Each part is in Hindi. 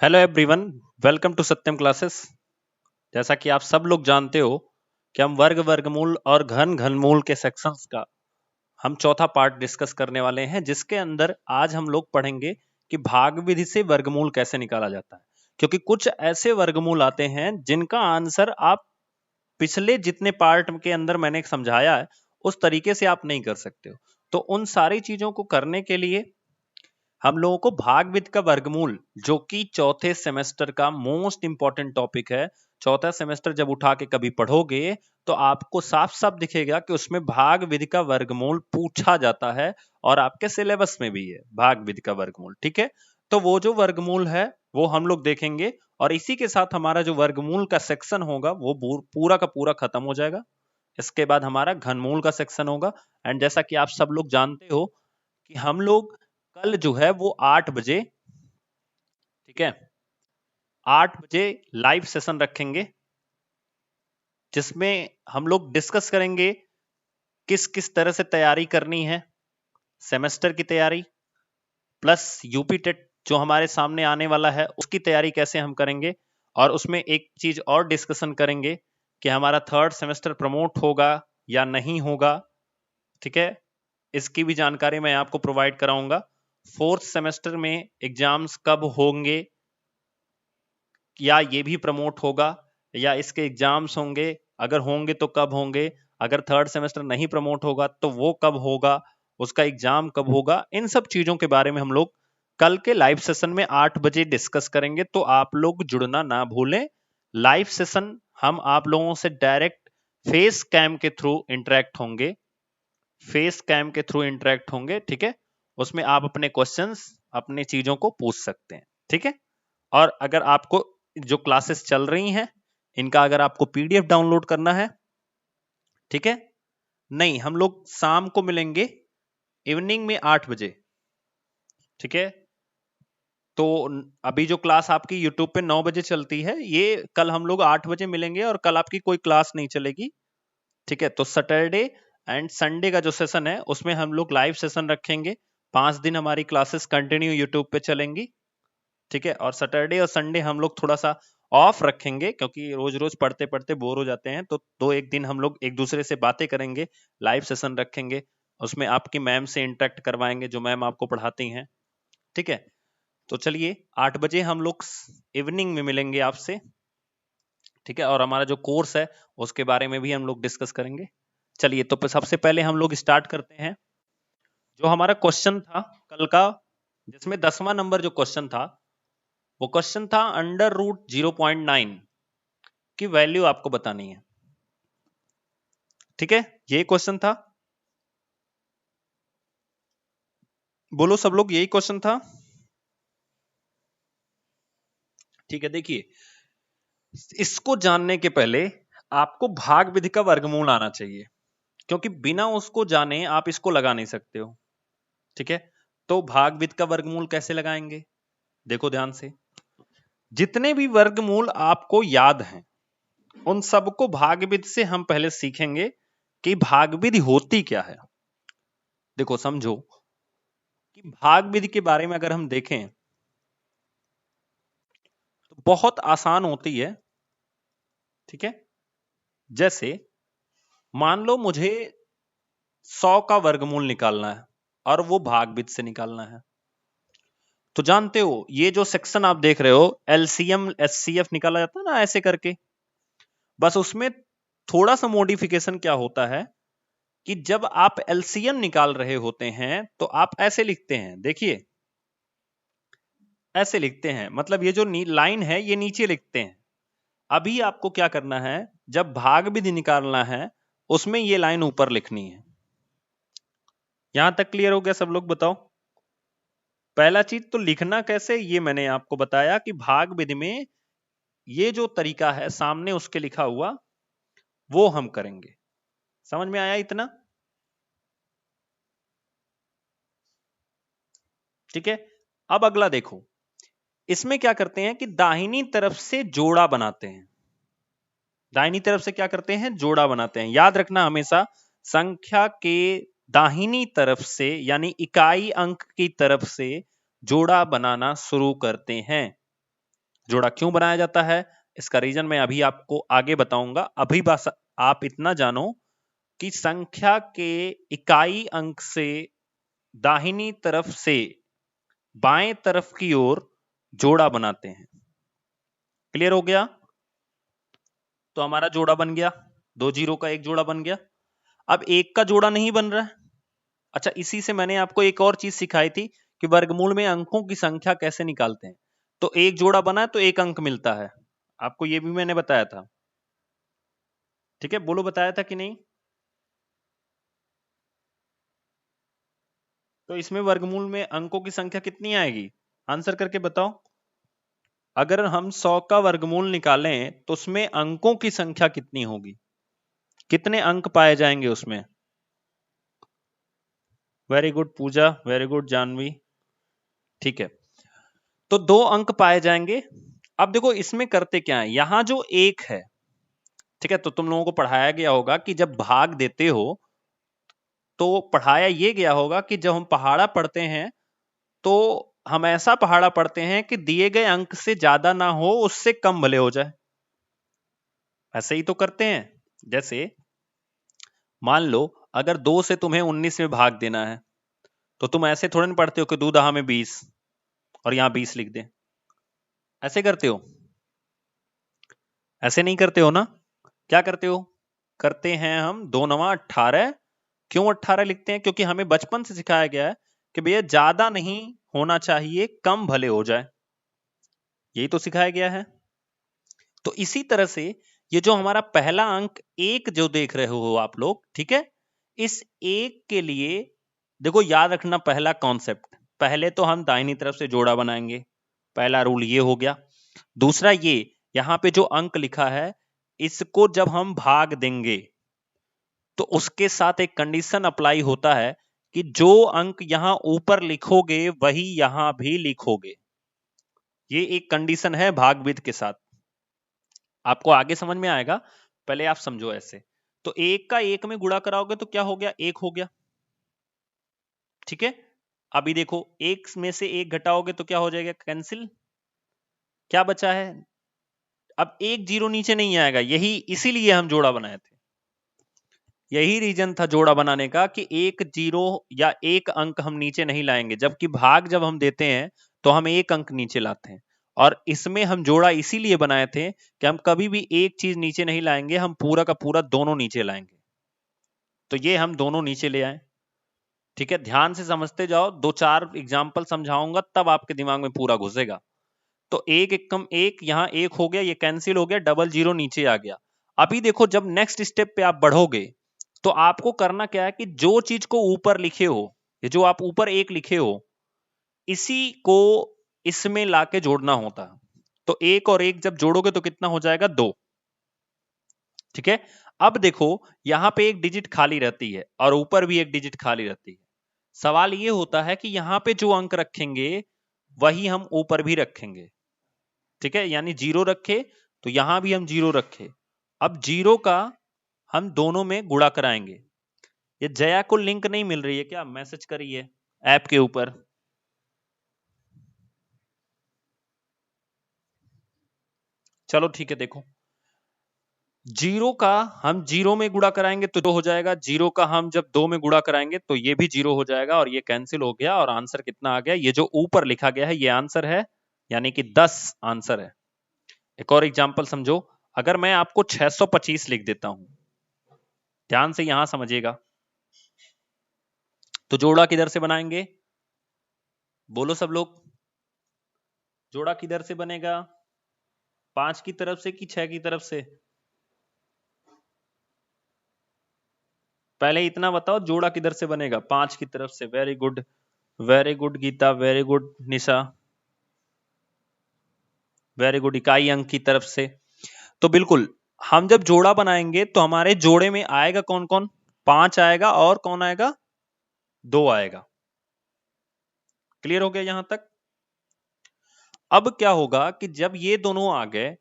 Hello everyone, welcome to Satyam classes. जैसा कि आप सब लोग जानते हो कि हम वर्ग वर्गमूल और घन घनमूल के सेक्शंस का हम चौथा पार्ट डिस्कस करने वाले हैं, जिसके अंदर आज हम लोग पढ़ेंगे कि भाग विधि से वर्गमूल कैसे निकाला जाता है। क्योंकि कुछ ऐसे वर्गमूल आते हैं जिनका आंसर आप पिछले जितने पार्ट के अंदर मैंने समझाया है उस तरीके से आप नहीं कर सकते हो। तो उन सारी चीजों को करने के लिए हम लोगों को भागविद का वर्गमूल, जो कि चौथे सेमेस्टर का मोस्ट इंपॉर्टेंट टॉपिक है, चौथा सेमेस्टर जब उठा के कभी पढ़ोगे तो आपको साफ साफ दिखेगा कि उसमें भाग विधि का वर्गमूल पूछा जाता है और आपके सिलेबस में भी है भाग विधि का वर्गमूल। ठीक है, तो वो जो वर्गमूल है वो हम लोग देखेंगे और इसी के साथ हमारा जो वर्गमूल का सेक्शन होगा वो पूरा का पूरा खत्म हो जाएगा। इसके बाद हमारा घनमूल का सेक्शन होगा। एंड जैसा कि आप सब लोग जानते हो कि हम लोग कल जो है वो 8 बजे, ठीक है, 8 बजे लाइव सेशन रखेंगे, जिसमें हम लोग डिस्कस करेंगे किस किस तरह से तैयारी करनी है, सेमेस्टर की तैयारी प्लस यूपी टेट जो हमारे सामने आने वाला है उसकी तैयारी कैसे हम करेंगे। और उसमें एक चीज और डिस्कशन करेंगे कि हमारा थर्ड सेमेस्टर प्रमोट होगा या नहीं होगा। ठीक है, इसकी भी जानकारी मैं आपको प्रोवाइड कराऊंगा। फोर्थ सेमेस्टर में एग्जाम्स कब होंगे, या ये भी प्रमोट होगा, या इसके एग्जाम्स होंगे, अगर होंगे तो कब होंगे, अगर थर्ड सेमेस्टर नहीं प्रमोट होगा तो वो कब होगा, उसका एग्जाम कब होगा। इन सब चीजों के बारे में हम लोग कल के लाइव सेशन में 8 बजे डिस्कस करेंगे, तो आप लोग जुड़ना ना भूलें। लाइव सेशन हम आप लोगों से डायरेक्ट फेस कैम के थ्रू इंटरेक्ट होंगे, फेस कैम के थ्रू इंटरेक्ट होंगे। ठीक है, उसमें आप अपने क्वेश्चंस, अपने चीजों को पूछ सकते हैं। ठीक है, और अगर आपको जो क्लासेस चल रही हैं इनका अगर आपको पीडीएफ डाउनलोड करना है, ठीक है, नहीं हम लोग शाम को मिलेंगे इवनिंग में 8 बजे। ठीक है, तो अभी जो क्लास आपकी यूट्यूब पे 9 बजे चलती है, ये कल हम लोग 8 बजे मिलेंगे और कल आपकी कोई क्लास नहीं चलेगी। ठीक है, तो सैटरडे एंड संडे का जो सेशन है उसमें हम लोग लाइव सेशन रखेंगे। 5 दिन हमारी क्लासेस कंटिन्यू यूट्यूब पे चलेंगी। ठीक है, और सैटरडे और संडे हम लोग थोड़ा सा ऑफ रखेंगे, क्योंकि रोज रोज पढ़ते पढ़ते बोर हो जाते हैं। तो दो एक दिन हम लोग एक दूसरे से बातें करेंगे, लाइव सेशन रखेंगे, उसमें आपकी मैम से इंटरेक्ट करवाएंगे जो मैम आपको पढ़ाती हैं। ठीक है, तो चलिए 8 बजे हम लोग इवनिंग में मिलेंगे आपसे। ठीक है, और हमारा जो कोर्स है उसके बारे में भी हम लोग डिस्कस करेंगे। चलिए, तो सबसे पहले हम लोग स्टार्ट करते हैं। जो हमारा क्वेश्चन था कल का, जिसमें 10वां नंबर जो क्वेश्चन था, वो क्वेश्चन था √0.9 की वैल्यू आपको बतानी है। ठीक है, यही क्वेश्चन था, बोलो सब लोग, यही क्वेश्चन था। ठीक है, देखिए, इसको जानने के पहले आपको भाग विधि का वर्गमूल आना चाहिए, क्योंकि बिना उसको जाने आप इसको लगा नहीं सकते हो। ठीक है, तो भाग विधि का वर्गमूल कैसे लगाएंगे, देखो ध्यान से। जितने भी वर्गमूल आपको याद हैं उन सबको भाग विधि से हम पहले सीखेंगे कि भाग विधि होती क्या है। देखो समझो कि भाग विधि के बारे में अगर हम देखें तो बहुत आसान होती है। ठीक है, जैसे मान लो मुझे 100 का वर्गमूल निकालना है और वो भाग विधि से निकालना है। तो जानते हो ये जो सेक्शन आप देख रहे हो, एलसीएम एचसीएफ निकाला जाता है ना ऐसे करके, बस उसमें थोड़ा सा मॉडिफिकेशन क्या होता है कि जब आप एलसीएम निकाल रहे होते हैं तो आप ऐसे लिखते हैं, देखिए ऐसे लिखते हैं, मतलब ये जो लाइन है ये नीचे लिखते हैं। अभी आपको क्या करना है, जब भाग विधि निकालना है उसमें ये लाइन ऊपर लिखनी है। यहां तक क्लियर हो गया सब लोग, बताओ। पहला चीज तो लिखना कैसे ये मैंने आपको बताया कि भाग विधि में ये जो तरीका है सामने उसके लिखा हुआ वो हम करेंगे। समझ में आया इतना? ठीक है, अब अगला देखो, इसमें क्या करते हैं कि दाहिनी तरफ से जोड़ा बनाते हैं। दाहिनी तरफ से क्या करते हैं, जोड़ा बनाते हैं। याद रखना हमेशा, संख्या के दाहिनी तरफ से यानी इकाई अंक की तरफ से जोड़ा बनाना शुरू करते हैं। जोड़ा क्यों बनाया जाता है, इसका रीजन मैं अभी आपको आगे बताऊंगा। अभी बस आप इतना जानो कि संख्या के इकाई अंक से दाहिनी तरफ से बाएं तरफ की ओर जोड़ा बनाते हैं। क्लियर हो गया? तो हमारा जोड़ा बन गया, 2 जीरो का एक जोड़ा बन गया। अब एक का जोड़ा नहीं बन रहा है। अच्छा, इसी से मैंने आपको एक और चीज सिखाई थी कि वर्गमूल में अंकों की संख्या कैसे निकालते हैं। तो एक जोड़ा बना है तो एक अंक मिलता है, आपको ये भी मैंने बताया था। ठीक है, बोलो बताया था कि नहीं? तो इसमें वर्गमूल में अंकों की संख्या कितनी आएगी, आंसर करके बताओ। अगर हम 100 का वर्गमूल निकालें तो उसमें अंकों की संख्या कितनी होगी, कितने अंक पाए जाएंगे उसमें? वेरी गुड पूजा, वेरी गुड जानवी। ठीक है, तो 2 अंक पाए जाएंगे। अब देखो इसमें करते क्या है, यहां जो एक है, ठीक है, तो तुम लोगों को पढ़ाया गया होगा कि जब भाग देते हो तो पढ़ाया ये गया होगा कि जब हम पहाड़ा पढ़ते हैं तो हम ऐसा पहाड़ा पढ़ते हैं कि दिए गए अंक से ज्यादा ना हो, उससे कम भले हो जाए। ऐसे ही तो करते हैं। जैसे मान लो अगर 2 से तुम्हें 19 में भाग देना है तो तुम ऐसे थोड़े ना पढ़ते हो कि 2 दहा में 20 और यहां 20 लिख दे। ऐसे करते हो? ऐसे नहीं करते हो ना? क्या करते हो? करते हैं हम 2 नवा 18। क्यों 18 लिखते हैं? क्योंकि हमें बचपन से सिखाया गया है कि भैया ज्यादा नहीं होना चाहिए, कम भले हो जाए। यही तो सिखाया गया है। तो इसी तरह से ये जो हमारा पहला अंक एक जो देख रहे हो आप लोग, ठीक है, इस एक के लिए देखो याद रखना पहला कॉन्सेप्ट, पहले तो हम दाहिनी तरफ से जोड़ा बनाएंगे, पहला रूल ये हो गया। दूसरा ये यहां पे जो अंक लिखा है इसको जब हम भाग देंगे तो उसके साथ एक कंडीशन अप्लाई होता है कि जो अंक यहां ऊपर लिखोगे वही यहां भी लिखोगे। ये एक कंडीशन है भागविद के साथ, आपको आगे समझ में आएगा, पहले आप समझो ऐसे। तो एक का एक में गुणा कराओगे तो क्या हो गया, एक हो गया। ठीक है, अभी देखो एक में से एक घटाओगे तो क्या हो जाएगा, कैंसिल। क्या बचा है, अब एक जीरो नीचे नहीं आएगा, यही इसीलिए हम जोड़ा बनाए थे। यही रीजन था जोड़ा बनाने का कि एक जीरो या एक अंक हम नीचे नहीं लाएंगे, जबकि भाग जब हम देते हैं तो हम एक अंक नीचे लाते हैं। और इसमें हम जोड़ा इसीलिए बनाए थे कि हम कभी भी एक चीज नीचे नहीं लाएंगे, हम पूरा का पूरा दोनों नीचे लाएंगे। तो ये हम दोनों नीचे ले आए। ठीक है, ध्यान से समझते जाओ, 2-4 एग्जाम्पल समझाऊंगा तब आपके दिमाग में पूरा घुसेगा। तो एक एक कम एक, यहां एक हो गया, ये कैंसिल हो गया, डबल जीरो नीचे आ गया। अभी देखो जब नेक्स्ट स्टेप पे आप बढ़ोगे तो आपको करना क्या है कि जो चीज को ऊपर लिखे हो, ये जो आप ऊपर एक लिखे हो, इसी को इसमें लाके जोड़ना होता है। तो एक और एक जब जोड़ोगे तो कितना हो जाएगा, 2। ठीक है, अब देखो यहां पे एक डिजिट खाली रहती है और ऊपर भी एक डिजिट खाली रहती है। सवाल ये होता है कि यहां पे जो अंक रखेंगे वही हम ऊपर भी रखेंगे। ठीक है, यानी जीरो रखे तो यहां भी हम जीरो रखे। अब जीरो का हम दोनों में गुणा कराएंगे। ये जया को लिंक नहीं मिल रही है क्या, मैसेज करिए ऐप के ऊपर। चलो ठीक है, देखो जीरो का हम जीरो में गुणा कराएंगे तो दो हो जाएगा, जीरो का हम जब 2 में गुणा कराएंगे तो ये भी जीरो हो जाएगा और ये कैंसिल हो गया और आंसर कितना आ गया, ये जो ऊपर लिखा गया है ये आंसर है, यानी कि 10 आंसर है। एक और एग्जांपल समझो, अगर मैं आपको 625 लिख देता हूं, ध्यान से यहां समझिएगा, तो जोड़ा किधर से बनाएंगे, बोलो सब लोग, जोड़ा किधर से बनेगा, 5 की तरफ से कि 6 की तरफ से? पहले इतना बताओ जोड़ा किधर से बनेगा, 5 की तरफ से। Very good, very good Geeta, very good Nisha, very good, इकाई अंक की तरफ से। तो बिल्कुल हम जब जोड़ा बनाएंगे तो हमारे जोड़े में आएगा कौन कौन, 5 आएगा और कौन आएगा, 2 आएगा। क्लियर हो गया यहां तक? अब क्या होगा कि जब ये दोनों आ गए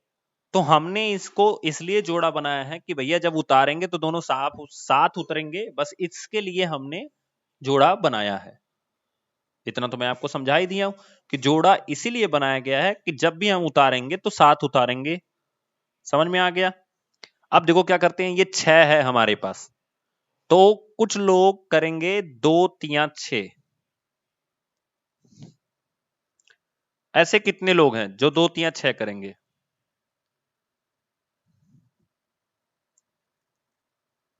तो हमने इसको इसलिए जोड़ा बनाया है कि भैया जब उतारेंगे तो दोनों साथ उतरेंगे, बस इसके लिए हमने जोड़ा बनाया है। इतना तो मैं आपको समझा ही दिया हूं कि जोड़ा इसीलिए बनाया गया है कि जब भी हम उतारेंगे तो साथ उतारेंगे। समझ में आ गया? अब देखो क्या करते हैं, ये 6 है हमारे पास, तो कुछ लोग करेंगे 2 3 6। ऐसे कितने लोग हैं जो 2 3 6 करेंगे?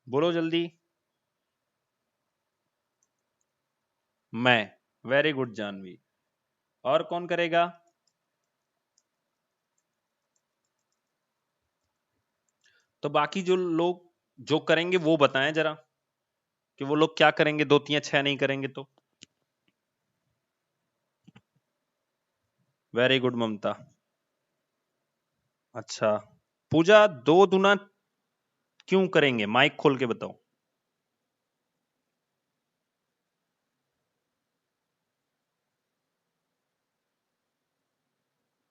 बोलो जल्दी। मैं। Very good Janvi. और कौन करेगा? तो बाकी जो लोग जो करेंगे वो बताएं जरा कि वो लोग क्या करेंगे 2 3 6 नहीं करेंगे तो। वेरी गुड ममता। अच्छा, पूजा 2 दूना क्यों करेंगे, माइक खोल के बताओ।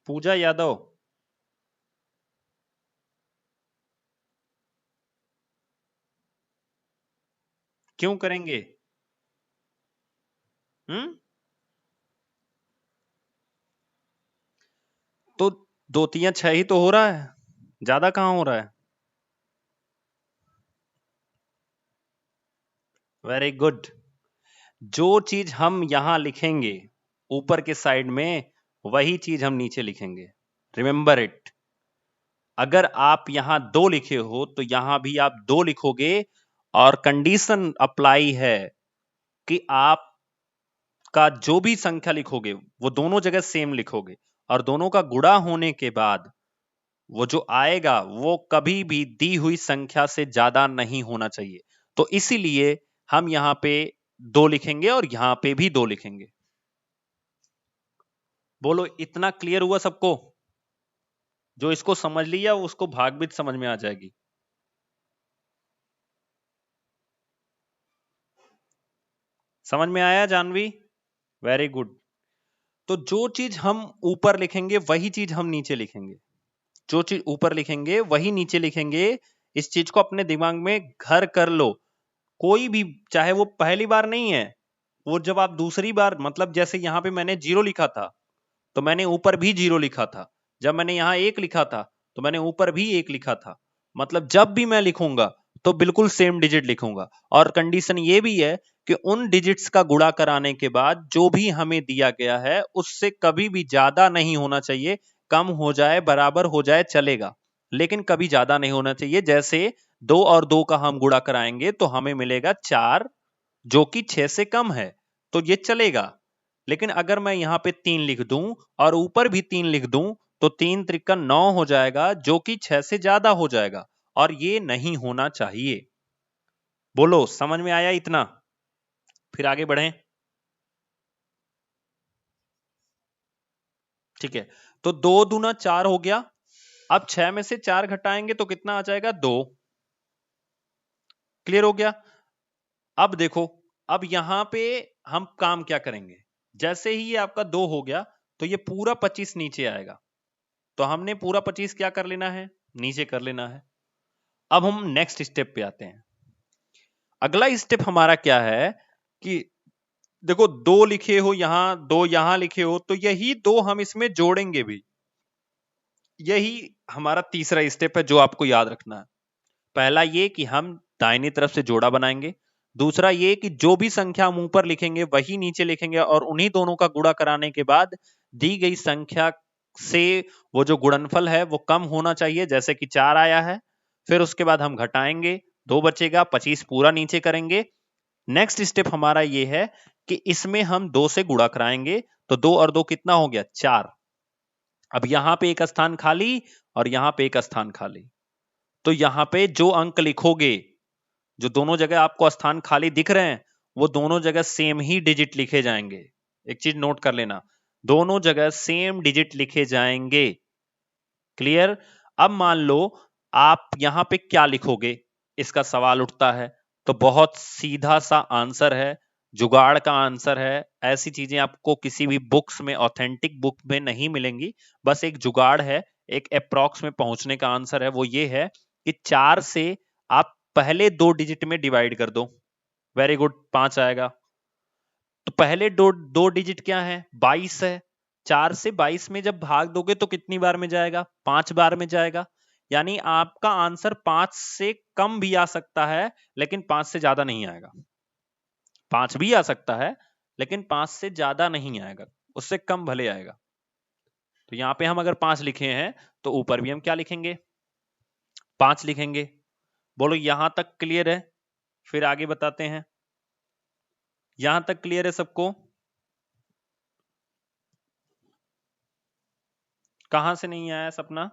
पूजा यादव। क्यों करेंगे? हम्म। तो 2 3 6 ही तो हो रहा है, ज्यादा कहां हो रहा है। Very good. जो चीज हम यहां लिखेंगे ऊपर के साइड में, वही चीज हम नीचे लिखेंगे। Remember it. अगर आप यहां 2 लिखे हो तो यहां भी आप 2 लिखोगे, और कंडीशन अप्लाई है कि आप का जो भी संख्या लिखोगे वो दोनों जगह सेम लिखोगे, और दोनों का गुणा होने के बाद वो जो आएगा वो कभी भी दी हुई संख्या से ज्यादा नहीं होना चाहिए। तो इसीलिए हम यहां पे 2 लिखेंगे और यहां पे भी 2 लिखेंगे। बोलो, इतना क्लियर हुआ सबको? जो इसको समझ लिया उसको भागवित समझ में आ जाएगी। समझ में आया जानवी? Very good. तो जो चीज हम ऊपर लिखेंगे वही चीज हम नीचे लिखेंगे, जो चीज ऊपर लिखेंगे वही नीचे लिखेंगे। इस चीज को अपने दिमाग में घर कर लो। कोई भी, चाहे वो पहली बार नहीं है, वो जब आप दूसरी बार, मतलब जैसे यहां पे मैंने 0 लिखा था तो मैंने ऊपर भी 0 लिखा था। जब मैंने यहां 1 लिखा था तो मैंने ऊपर भी 1 लिखा था। मतलब जब भी मैं लिखूंगा तो बिल्कुल सेम डिजिट लिखूंगा। और कंडीशन ये भी है कि उन डिजिट्स का गुणा कराने के बाद जो भी हमें दिया गया है उससे कभी भी ज्यादा नहीं होना चाहिए। कम हो जाए, बराबर हो जाए, चलेगा, लेकिन कभी ज्यादा नहीं होना चाहिए। जैसे 2 और 2 का हम गुणा कराएंगे तो हमें मिलेगा 4, जो कि 6 से कम है, तो ये चलेगा। लेकिन अगर मैं यहां पे 3 लिख दूं और ऊपर भी 3 लिख दूं तो 3 त्रिका 9 हो जाएगा, जो कि 6 से ज्यादा हो जाएगा, और ये नहीं होना चाहिए। बोलो, समझ में आया इतना? फिर आगे बढ़ें। ठीक है, तो 2 दूना 4 हो गया। अब 6 में से 4 घटाएंगे तो कितना आ जाएगा? 2। क्लियर हो गया? अब देखो, अब यहां पे हम काम क्या करेंगे। जैसे ही ये आपका 2 हो गया तो ये पूरा 25 नीचे आएगा, तो हमने पूरा 25 क्या कर लेना है? नीचे कर लेना है। अब हम नेक्स्ट स्टेप पे आते हैं। अगला स्टेप हमारा क्या है कि देखो, 2 लिखे हो यहां, 2 यहां लिखे हो, तो यही 2 हम इसमें जोड़ेंगे भी। यही हमारा तीसरा स्टेप है जो आपको याद रखना है। पहला ये कि हम दाहिनी तरफ से जोड़ा बनाएंगे। दूसरा ये कि जो भी संख्या हम ऊपर लिखेंगे वही नीचे लिखेंगे, और उन्हीं दोनों का गुणा कराने के बाद दी गई संख्या से वो जो गुणनफल है वो कम होना चाहिए, जैसे कि 4 आया है। फिर उसके बाद हम घटाएंगे, 2 बचेगा, 25 पूरा नीचे करेंगे। नेक्स्ट स्टेप हमारा ये है कि इसमें हम 2 से गुणा कराएंगे, तो 2 और 2 कितना हो गया? 4। अब यहां पे एक स्थान खाली और यहां पे एक स्थान खाली, तो यहां पे जो अंक लिखोगे, जो दोनों जगह आपको स्थान खाली दिख रहे हैं, वो दोनों जगह सेम ही डिजिट लिखे जाएंगे। एक चीज नोट कर लेना, दोनों जगह सेम डिजिट लिखे जाएंगे। क्लियर? अब मान लो आप यहां पे क्या लिखोगे, इसका सवाल उठता है। तो बहुत सीधा सा आंसर है, जुगाड़ का आंसर है। ऐसी चीजें आपको किसी भी बुक्स में, ऑथेंटिक बुक में नहीं मिलेंगी। बस एक जुगाड़ है, एक अप्रॉक्स में पहुंचने का आंसर है। वो ये है कि 4 से आप पहले 2 डिजिट में डिवाइड कर दो। वेरी गुड, 5 आएगा। तो पहले दो दो डिजिट क्या है, 22 है। 4 से 22 में जब भाग दोगे तो कितनी बार में जाएगा, 5 बार में जाएगा। यानी आपका आंसर 5 से कम भी आ सकता है लेकिन 5 से ज्यादा नहीं आएगा। 5 भी आ सकता है लेकिन 5 से ज्यादा नहीं आएगा, उससे कम भले आएगा। तो यहां पे हम अगर 5 लिखे हैं तो ऊपर भी हम क्या लिखेंगे, 5 लिखेंगे। बोलो यहां तक क्लियर है? फिर आगे बताते हैं। यहां तक क्लियर है सबको? कहां से नहीं आया सपना?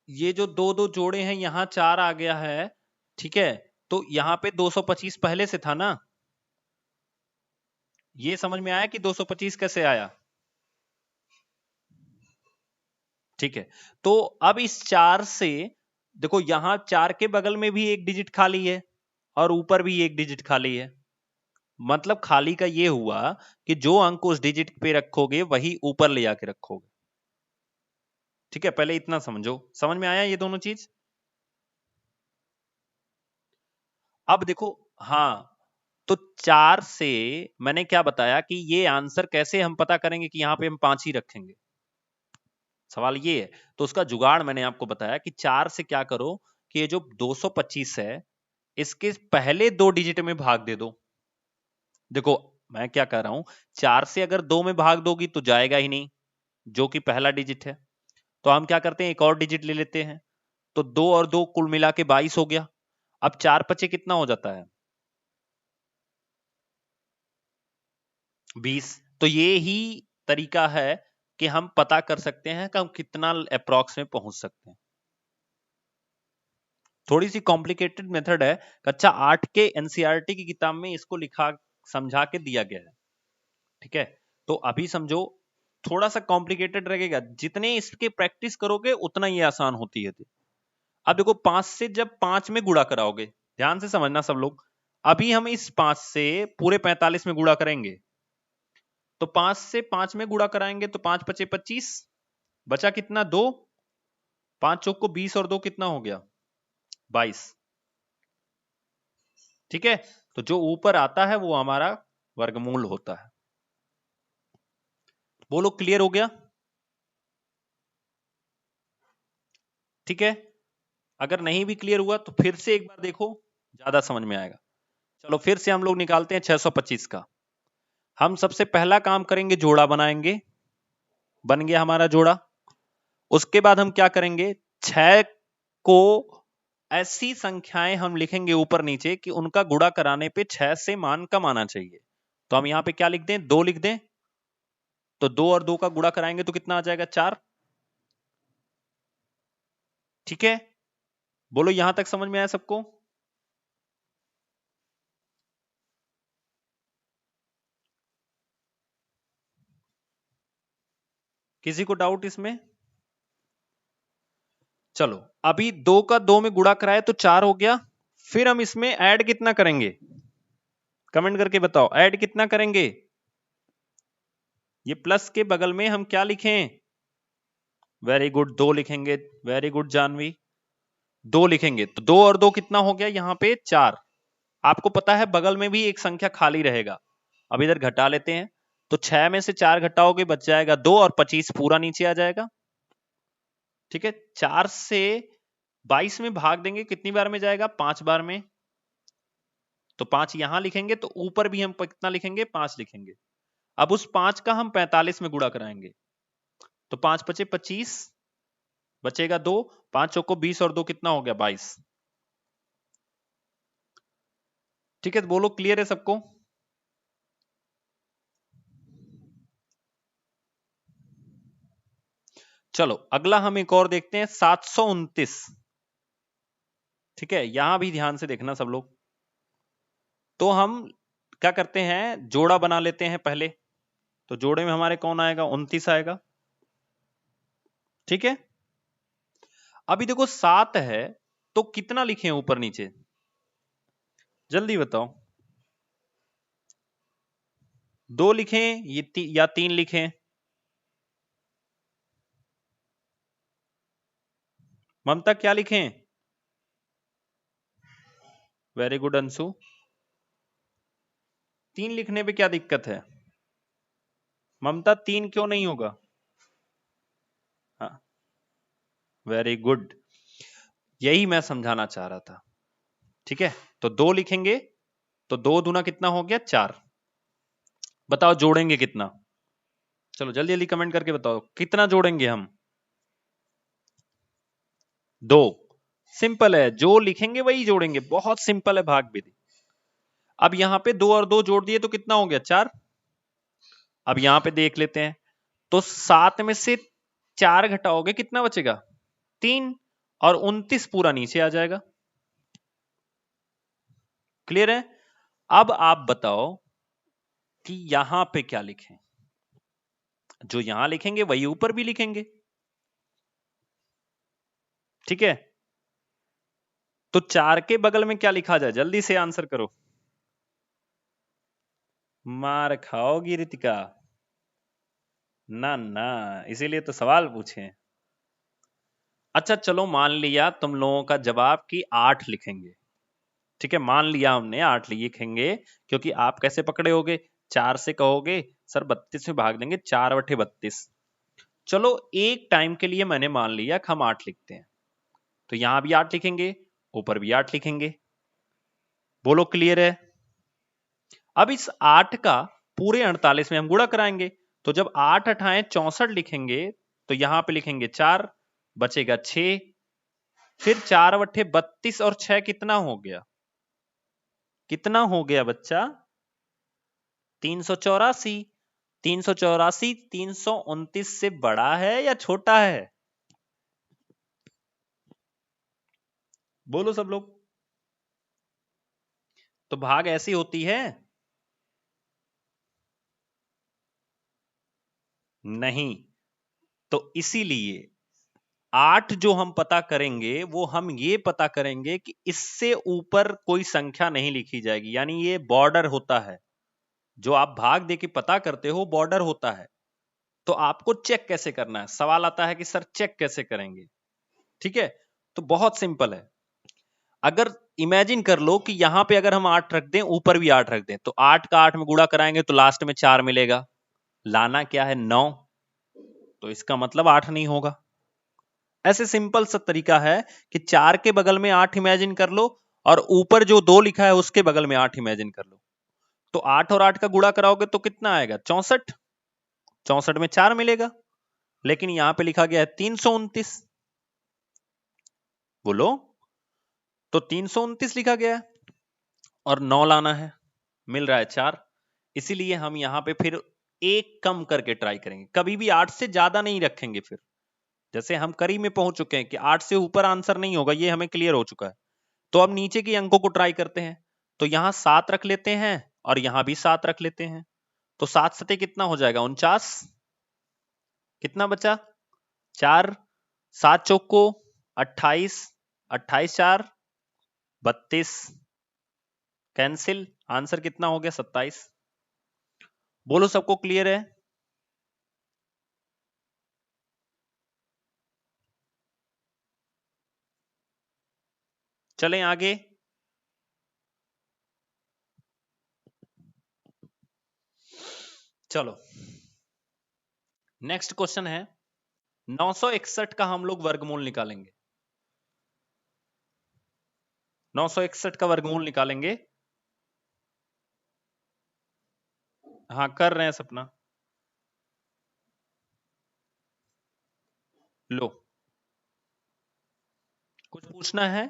ये जो दो दो जोड़े हैं यहां 4 आ गया है, ठीक है। तो यहां पे 225 पहले से था ना, ये समझ में आया कि 225 कैसे आया? ठीक है। तो अब इस 4 से देखो, यहां 4 के बगल में भी एक डिजिट खाली है और ऊपर भी एक डिजिट खाली है। मतलब खाली का ये हुआ कि जो अंक उस डिजिट पे रखोगे वही ऊपर ले जाके रखोगे। ठीक है, पहले इतना समझो। समझ में आया ये दोनों चीज? अब देखो, हाँ, तो 4 से मैंने क्या बताया कि ये आंसर कैसे हम पता करेंगे कि यहां पे हम 5 ही रखेंगे, सवाल ये है। तो उसका जुगाड़ मैंने आपको बताया कि 4 से क्या करो कि ये जो 225 है इसके पहले दो डिजिट में भाग दे दो। देखो मैं क्या कह रहा हूं, 4 से अगर 2 में भाग दोगी तो जाएगा ही नहीं, जो कि पहला डिजिट है। तो हम क्या करते हैं, एक और डिजिट ले लेते हैं। तो 2 और 2 कुल मिला के 22 हो गया। अब 4 पचे कितना हो जाता है, 20। तो ये ही तरीका है कि हम पता कर सकते हैं कि हम कितना अप्रॉक्स में पहुंच सकते हैं। थोड़ी सी कॉम्प्लिकेटेड मेथड है। कक्षा 8 के एनसीईआरटी की किताब में इसको लिखा समझा के दिया गया है। ठीक है, तो अभी समझो, थोड़ा सा कॉम्प्लिकेटेड रहेगा, जितने इसके प्रैक्टिस करोगे उतना ये आसान होती है। अब देखो 5 से जब 5 में गुणा कराओगे, ध्यान से समझना सब लोग, अभी हम इस 5 से पूरे 45 में गुणा करेंगे। तो 5 से 5 में गुणा कराएंगे तो 5 पचे 25, बचा कितना, 2। 5 चौक को 20 और 2 कितना हो गया, 22। ठीक है, तो जो ऊपर आता है वो हमारा वर्गमूल होता है। बोलो क्लियर हो गया? ठीक है, अगर नहीं भी क्लियर हुआ तो फिर से एक बार देखो, ज्यादा समझ में आएगा। चलो फिर से हम लोग निकालते हैं 625 का। हम सबसे पहला काम करेंगे, जोड़ा बनाएंगे। बन गया हमारा जोड़ा। उसके बाद हम क्या करेंगे, 6 को ऐसी संख्याएं हम लिखेंगे ऊपर नीचे कि उनका गुणा कराने पे 6 से मान कम आना चाहिए। तो हम यहां पे क्या लिख दें, 2 लिख दें। तो 2 और 2 का गुणा कराएंगे तो कितना आ जाएगा, 4। ठीक है, बोलो यहां तक समझ में आया सबको? किसी को डाउट इसमें? चलो अभी 2 का 2 में गुणा कराए तो 4 हो गया। फिर हम इसमें ऐड कितना करेंगे, कमेंट करके बताओ, ऐड कितना करेंगे? ये प्लस के बगल में हम क्या लिखें, वेरी गुड, 2 लिखेंगे। वेरी गुड जानवी, 2 लिखेंगे। तो 2 और 2 कितना हो गया, यहां पे 4। आपको पता है बगल में भी एक संख्या खाली रहेगा, अब इधर घटा लेते हैं। तो 6 में से 4 घटाओगे बच जाएगा 2 और 25 पूरा नीचे आ जाएगा। ठीक है, 4 से 22 में भाग देंगे कितनी बार में जाएगा, 5 बार में। तो 5 यहां लिखेंगे तो ऊपर भी हम कितना लिखेंगे, 5 लिखेंगे। अब उस 5 का हम 45 में गुणा कराएंगे। तो 5 पचे 25, बचेगा 2। 5 चौको 20 और 2 कितना हो गया, 22। ठीक है, तो बोलो क्लियर है सबको? चलो अगला हम एक और देखते हैं, 729। ठीक है, यहां भी ध्यान से देखना सब लोग। तो हम क्या करते हैं, जोड़ा बना लेते हैं पहले। तो जोड़े में हमारे कौन आएगा, 29 आएगा। ठीक है, अभी देखो 7 है तो कितना लिखें ऊपर नीचे, जल्दी बताओ। 2 लिखें या 3 लिखें, ममता क्या लिखें? Very good Anshu. 3 लिखने पे क्या दिक्कत है? ममता 3 क्यों नहीं होगा? हाँ, वेरी गुड, यही मैं समझाना चाह रहा था। ठीक है, तो 2 लिखेंगे तो 2 दूना कितना हो गया? 4। बताओ जोड़ेंगे कितना? चलो जल्दी जल्दी कमेंट करके बताओ कितना जोड़ेंगे हम? 2। सिंपल है, जो लिखेंगे वही जोड़ेंगे, बहुत सिंपल है भाग विधि। अब यहां पे 2 और 2 जोड़ दिए तो कितना हो गया? 4। अब यहां पे देख लेते हैं, तो 7 में से 4 घटाओगे कितना बचेगा? 3, और 29 पूरा नीचे आ जाएगा। क्लियर है? अब आप बताओ कि यहां पे क्या लिखें? जो यहां लिखेंगे वही ऊपर भी लिखेंगे। ठीक है, तो 4 के बगल में क्या लिखा जाए? जल्दी से आंसर करो। मार खाओगी रितिका, ना ना, इसीलिए तो सवाल पूछे। अच्छा चलो, मान लिया तुम लोगों का जवाब कि 8 लिखेंगे। ठीक है, मान लिया हमने 8 लिखेंगे, क्योंकि आप कैसे पकड़े होगे? 4 से कहोगे सर 32 में भाग देंगे, 4 बटे 32। चलो एक टाइम के लिए मैंने मान लिया कि हम 8 लिखते हैं, तो यहां भी 8 लिखेंगे, ऊपर भी 8 लिखेंगे। बोलो क्लियर है? अब इस 8 का पूरे 48 में हम गुणा कराएंगे, तो जब 8 अठाएं 64 लिखेंगे, तो यहां पे लिखेंगे 4, बचेगा 6, फिर 4 बटे 32 और 6 कितना हो गया? कितना हो गया बच्चा? 384। 384 329 से बड़ा है या छोटा है? बोलो सब लोग। तो भाग ऐसी होती है? नहीं, तो इसीलिए 8 जो हम पता करेंगे वो हम ये पता करेंगे कि इससे ऊपर कोई संख्या नहीं लिखी जाएगी, यानी ये बॉर्डर होता है। जो आप भाग दे के पता करते हो बॉर्डर होता है। तो आपको चेक कैसे करना है? सवाल आता है कि सर चेक कैसे करेंगे? ठीक है, तो बहुत सिंपल है। अगर इमेजिन कर लो कि यहां पे अगर हम 8 रख दें, ऊपर भी 8 रख दें, तो 8 का 8 में गुणा कराएंगे तो लास्ट में 4 मिलेगा। लाना क्या है? 9। तो इसका मतलब 8 नहीं होगा। ऐसे सिंपल सा तरीका है कि 4 के बगल में 8 इमेजिन कर लो, और ऊपर जो 2 लिखा है उसके बगल में 8 इमेजिन कर लो। तो 8 और 8 का गुणा कराओगे तो कितना आएगा? 64। 64 में 4 मिलेगा, लेकिन यहां पे लिखा गया है 329। बोलो, तो 329 लिखा गया है और 9 लाना है, मिल रहा है 4। इसीलिए हम यहां पे फिर एक कम करके ट्राई करेंगे, कभी भी 8 से ज्यादा नहीं रखेंगे। फिर जैसे हम करीब में पहुंच चुके हैं कि 8 से ऊपर आंसर नहीं होगा, ये हमें क्लियर हो चुका है। तो अब नीचे के अंकों को ट्राई करते हैं। तो यहां 7 रख लेते हैं और यहां भी 7 रख लेते हैं। तो 7 सते कितना हो जाएगा? 49। कितना बचा? 4। 7 चौको 28, 28 4 32, कैंसिल। आंसर कितना हो गया? 27। बोलो सबको क्लियर है? चलें आगे। चलो नेक्स्ट क्वेश्चन है, 961 का हम लोग वर्गमूल निकालेंगे। 961 का वर्गमूल निकालेंगे। हाँ कर रहे हैं सपना। लो, कुछ पूछना है?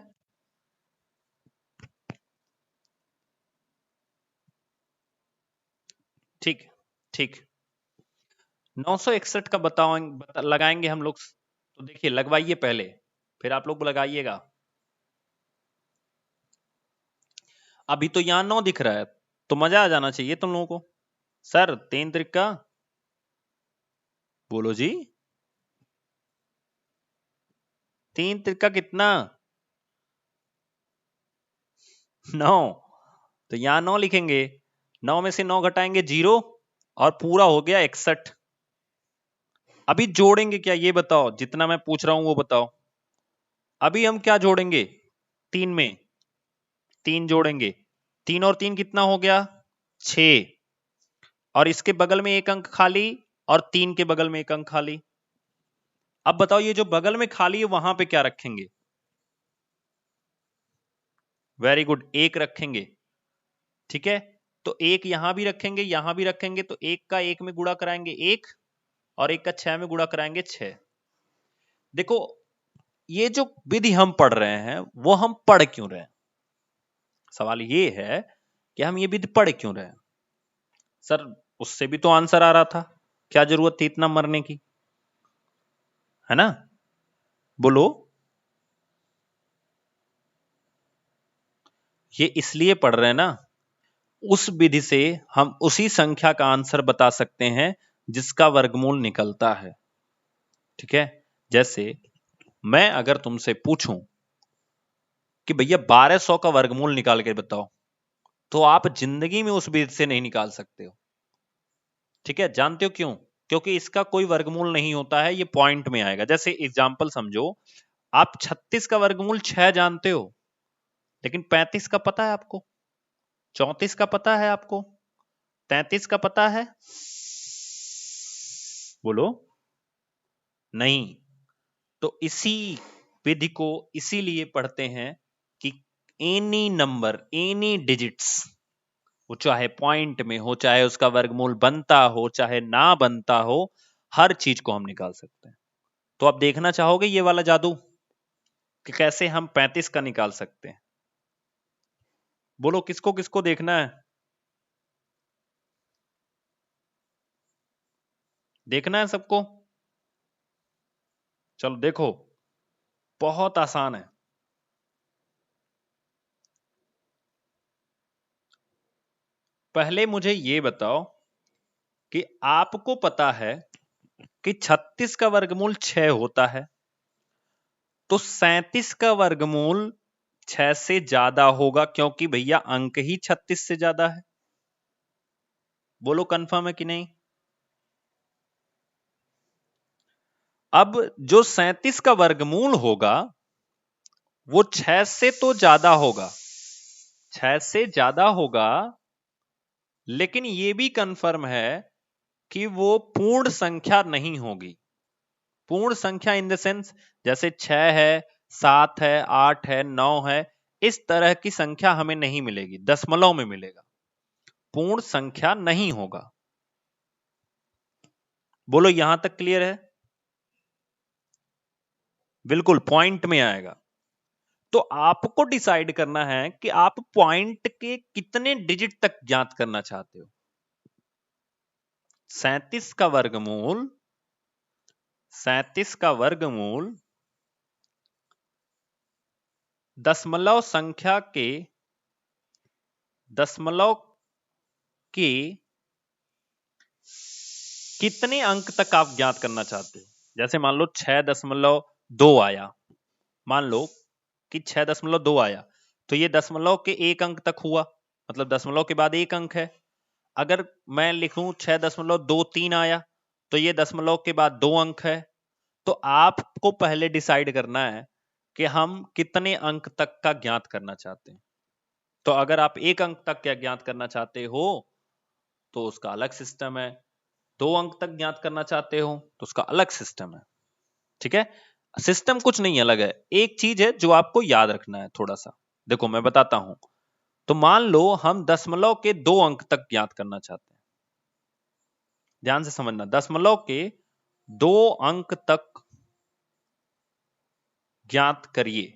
ठीक, ठीक। 961 का लगाएंगे हम लोग। तो देखिए लगवाइए पहले, फिर आप लोग लगाइएगा। अभी तो यहां 9 दिख रहा है, तो मजा आ जाना चाहिए तुम लोगों को। सर 3 त्रिका, बोलो जी। 3 त्रिका कितना? 9। तो यहां 9 लिखेंगे, 9 में से 9 घटाएंगे 0, और पूरा हो गया 61। अभी जोड़ेंगे क्या ये बताओ? जितना मैं पूछ रहा हूं वो बताओ। अभी हम क्या जोड़ेंगे 3 में? 3 जोड़ेंगे, 3 और 3 कितना हो गया 6, और इसके बगल में एक अंक खाली और 3 के बगल में एक अंक खाली। अब बताओ ये जो बगल में खाली है वहां पे क्या रखेंगे? वेरी गुड, 1 रखेंगे। ठीक है, तो 1 यहां भी रखेंगे, यहां भी रखेंगे, तो 1 का 1 में गुणा कराएंगे 1, और 1 का 6 में गुणा कराएंगे 6। देखो ये जो विधि हम पढ़ रहे हैं वो हम पढ़ क्यों रहे हैं? सवाल ये है कि हम ये विधि पढ़ क्यों रहे हैं? सर उससे भी तो आंसर आ रहा था, क्या जरूरत थी इतना मरने की, है ना? बोलो। ये इसलिए पढ़ रहे हैं ना, उस विधि से हम उसी संख्या का आंसर बता सकते हैं जिसका वर्गमूल निकलता है। ठीक है, जैसे मैं अगर तुमसे पूछूं कि भैया 1200 का वर्गमूल निकाल के बताओ, तो आप जिंदगी में उस विधि से नहीं निकाल सकते हो। ठीक है, जानते हो क्यों? क्योंकि इसका कोई वर्गमूल नहीं होता है, ये पॉइंट में आएगा। जैसे एग्जांपल समझो, आप 36 का वर्गमूल 6 जानते हो, लेकिन 35 का पता है आपको, 34 का पता है आपको, 33 का पता है? बोलो। नहीं। तो इसी विधि को इसीलिए पढ़ते हैं कि एनी नंबर, एनी डिजिट्स, वो चाहे पॉइंट में हो, चाहे उसका वर्गमूल बनता हो चाहे ना बनता हो, हर चीज को हम निकाल सकते हैं। तो आप देखना चाहोगे ये वाला जादू कि कैसे हम 35 का निकाल सकते हैं? बोलो किसको किसको देखना है? देखना है सबको? चलो देखो, बहुत आसान है। पहले मुझे ये बताओ कि आपको पता है कि 36 का वर्गमूल 6 होता है, तो 37 का वर्गमूल 6 से ज्यादा होगा, क्योंकि भैया अंक ही 36 से ज्यादा है। बोलो कंफर्म है कि नहीं? अब जो 37 का वर्गमूल होगा वो 6 से तो ज्यादा होगा, 6 से ज्यादा होगा, लेकिन ये भी कंफर्म है कि वो पूर्ण संख्या नहीं होगी। पूर्ण संख्या इन द सेंस, जैसे 6 है, 7 है, 8 है, 9 है, इस तरह की संख्या हमें नहीं मिलेगी, दशमलव में मिलेगा, पूर्ण संख्या नहीं होगा। बोलो यहां तक क्लियर है? बिल्कुल पॉइंट में आएगा। तो आपको डिसाइड करना है कि आप पॉइंट के कितने डिजिट तक ज्ञात करना चाहते हो। 37 का वर्गमूल, 37 का वर्गमूल दशमलव संख्या के, दशमलव के कितने अंक तक आप ज्ञात करना चाहते हो। जैसे मान लो 6.2 आया, मान लो कि 6.2 आया, तो ये दशमलव के एक अंक तक हुआ, मतलब दशमलव के बाद एक अंक है। अगर मैं लिखूं 6.23 आया, तो ये दशमलव के बाद 2 अंक है। तो आपको पहले डिसाइड करना है कि हम कितने अंक तक का ज्ञात करना चाहते हैं। तो अगर आप एक अंक तक क्या ज्ञात करना चाहते हो तो उसका अलग सिस्टम है, 2 अंक तक ज्ञात करना चाहते हो तो उसका अलग सिस्टम है। ठीक है, सिस्टम कुछ नहीं अलग है, एक चीज है जो आपको याद रखना है थोड़ा सा। देखो मैं बताता हूं, तो मान लो हम दशमलव के 2 अंक तक ज्ञात करना चाहते हैं। ध्यान से समझना, दशमलव के 2 अंक तक ज्ञात करिए,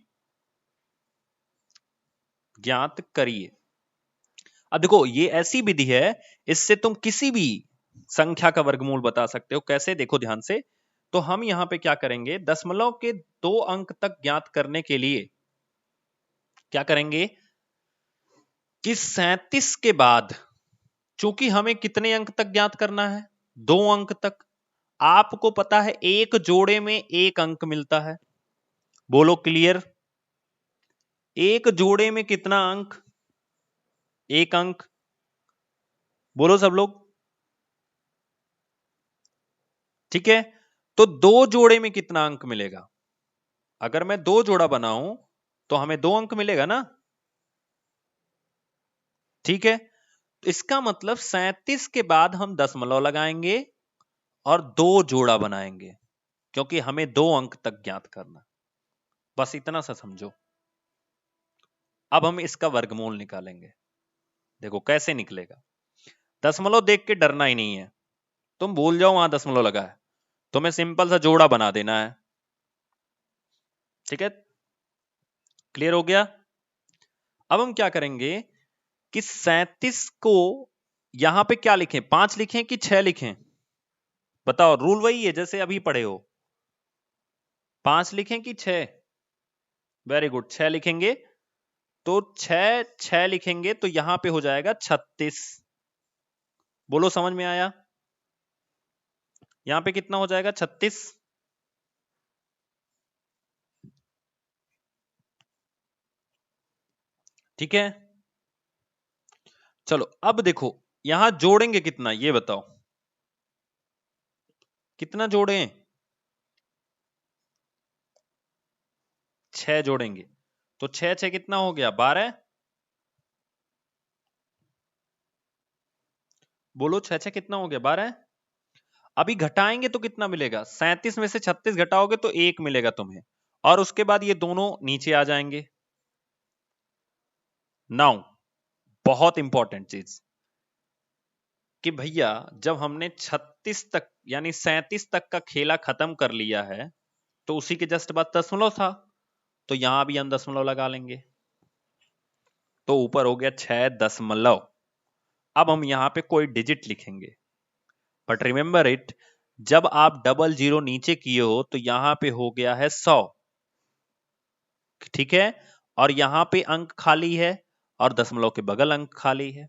ज्ञात करिए। अब देखो ये ऐसी विधि है, इससे तुम किसी भी संख्या का वर्गमूल बता सकते हो। कैसे? देखो ध्यान से। तो हम यहां पे क्या करेंगे, दशमलव के 2 अंक तक ज्ञात करने के लिए क्या करेंगे कि 37 के बाद, चूंकि हमें कितने अंक तक ज्ञात करना है, 2 अंक तक, आपको पता है एक जोड़े में एक अंक मिलता है। बोलो क्लियर? एक जोड़े में कितना अंक? एक अंक। बोलो सब लोग। ठीक है, तो 2 जोड़े में कितना अंक मिलेगा? अगर मैं 2 जोड़ा बनाऊं तो हमें 2 अंक मिलेगा ना। ठीक है, तो इसका मतलब 37 के बाद हम दशमलव लगाएंगे और 2 जोड़ा बनाएंगे, क्योंकि हमें 2 अंक तक ज्ञात करना। बस इतना सा समझो। अब हम इसका वर्गमूल निकालेंगे। देखो कैसे निकलेगा। दशमलव देख के डरना ही नहीं है, तुम भूल जाओ वहां दशमलव लगा है, तुम्हें सिंपल सा जोड़ा बना देना है। ठीक है, क्लियर हो गया। अब हम क्या करेंगे कि 37 को यहां पे क्या लिखें, 5 लिखें कि 6 लिखें? बताओ, रूल वही है जैसे अभी पढ़े हो। 5 लिखें कि 6? वेरी गुड, 6 लिखेंगे। तो 6 लिखेंगे तो यहां पे हो जाएगा 36। बोलो समझ में आया? यहां पे कितना हो जाएगा? 36। ठीक है, चलो अब देखो यहां जोड़ेंगे कितना, ये बताओ कितना जोड़ें? 6 जोड़ेंगे, तो 6 6 कितना हो गया? 12। बोलो 6 6 कितना हो गया? 12। अभी घटाएंगे तो कितना मिलेगा? 37 में से 36 घटाओगे तो 1 मिलेगा तुम्हें, और उसके बाद ये दोनों नीचे आ जाएंगे। नाउ बहुत इंपॉर्टेंट चीज कि भैया जब हमने 36 तक यानी 37 तक का खेला खत्म कर लिया है, तो उसी के जस्ट बाद दशमलव था, तो यहां भी हम दशमलव लगा लेंगे, तो ऊपर हो गया 6 दशमलव। अब हम यहां पे कोई डिजिट लिखेंगे, बट रिमेंबर इट, जब आप डबल जीरो नीचे किए हो तो यहां पे हो गया है 100। ठीक है, और यहां पे अंक खाली है और दशमलव के बगल अंक खाली है,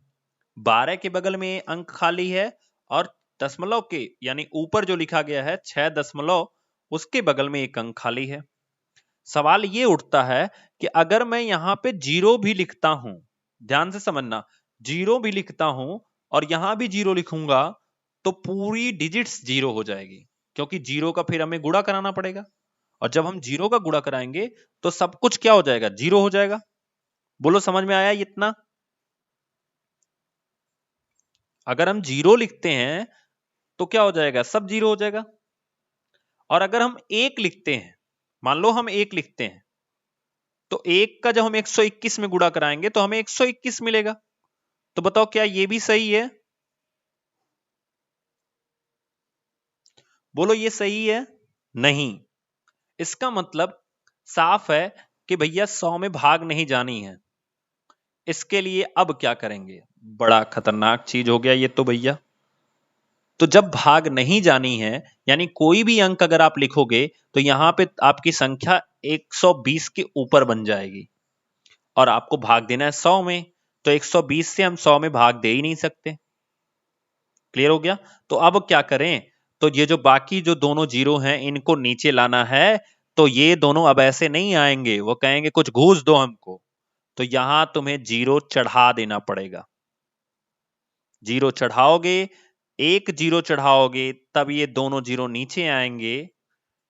12 के बगल में अंक खाली है, और दशमलव के यानी ऊपर जो लिखा गया है 6 दशमलव, उसके बगल में एक अंक खाली है। सवाल ये उठता है कि अगर मैं यहां पे जीरो भी लिखता हूं, ध्यान से समझना, जीरो भी लिखता हूं और यहां भी जीरो लिखूंगा, तो पूरी डिजिट्स जीरो हो जाएगी, क्योंकि जीरो का फिर हमें गुणा कराना पड़ेगा, और जब हम जीरो का गुणा कराएंगे तो सब कुछ क्या हो जाएगा? जीरो हो जाएगा। बोलो समझ में आया इतना? अगर हम जीरो लिखते हैं तो क्या हो जाएगा? सब जीरो हो जाएगा। और अगर हम एक लिखते हैं, मान लो हम एक लिखते हैं, तो एक का जब हम 121 में गुणा कराएंगे तो हमें 121 मिलेगा। तो बताओ क्या ये भी सही है? बोलो ये सही है? नहीं। इसका मतलब साफ है कि भैया 100 में भाग नहीं जानी है। इसके लिए अब क्या करेंगे? बड़ा खतरनाक चीज हो गया ये तो भैया। तो जब भाग नहीं जानी है, यानी कोई भी अंक अगर आप लिखोगे तो यहां पे आपकी संख्या 120 के ऊपर बन जाएगी, और आपको भाग देना है 100 में, तो 120 से हम 100 में भाग दे ही नहीं सकते। क्लियर हो गया? तो अब क्या करें? तो ये जो बाकी जो दोनों जीरो हैं इनको नीचे लाना है, तो ये दोनों अब ऐसे नहीं आएंगे, वो कहेंगे कुछ घूस दो हमको, तो यहां तुम्हें जीरो चढ़ा देना पड़ेगा। जीरो चढ़ाओगे, एक जीरो चढ़ाओगे, तब ये दोनों जीरो नीचे आएंगे।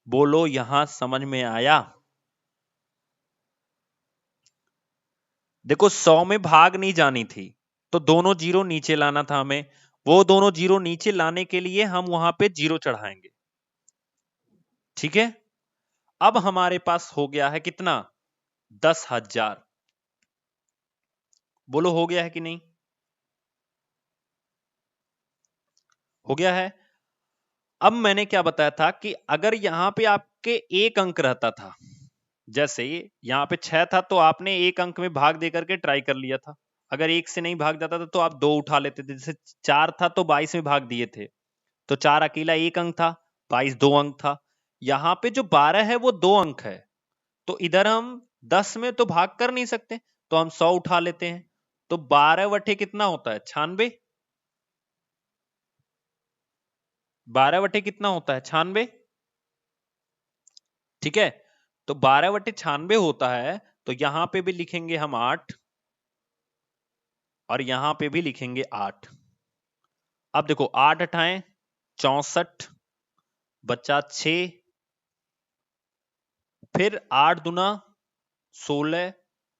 बोलो यहां समझ में आया? देखो 100 में भाग नहीं जानी थी, तो दोनों जीरो नीचे लाना था हमें, वो दोनों जीरो नीचे लाने के लिए हम वहां पे जीरो चढ़ाएंगे। ठीक है, अब हमारे पास हो गया है कितना? 10,000। बोलो हो गया है कि नहीं? हो गया है। अब मैंने क्या बताया था कि अगर यहां पे आपके एक अंक रहता था, जैसे यहां पे 6 था तो आपने एक अंक में भाग देकर के ट्राई कर लिया था, अगर एक से नहीं भाग जाता था तो आप 2 उठा लेते थे, जैसे 4 था तो 22 में भाग दिए थे, तो 4 अकेला एक अंक था, 22 दो अंक था। यहां पे जो 12 है वो 2 अंक है, तो इधर हम 10 में तो भाग कर नहीं सकते, तो हम 100 उठा लेते हैं, तो 12 वटे कितना होता है? 96। 12 वटे कितना होता है? 96। ठीक है, तो 12 वटे 96 होता है, तो यहां पे भी लिखेंगे हम 8, और यहां पे भी लिखेंगे 8। अब देखो 8 अठाएं 64, बचा 6, फिर 8 दूना 16,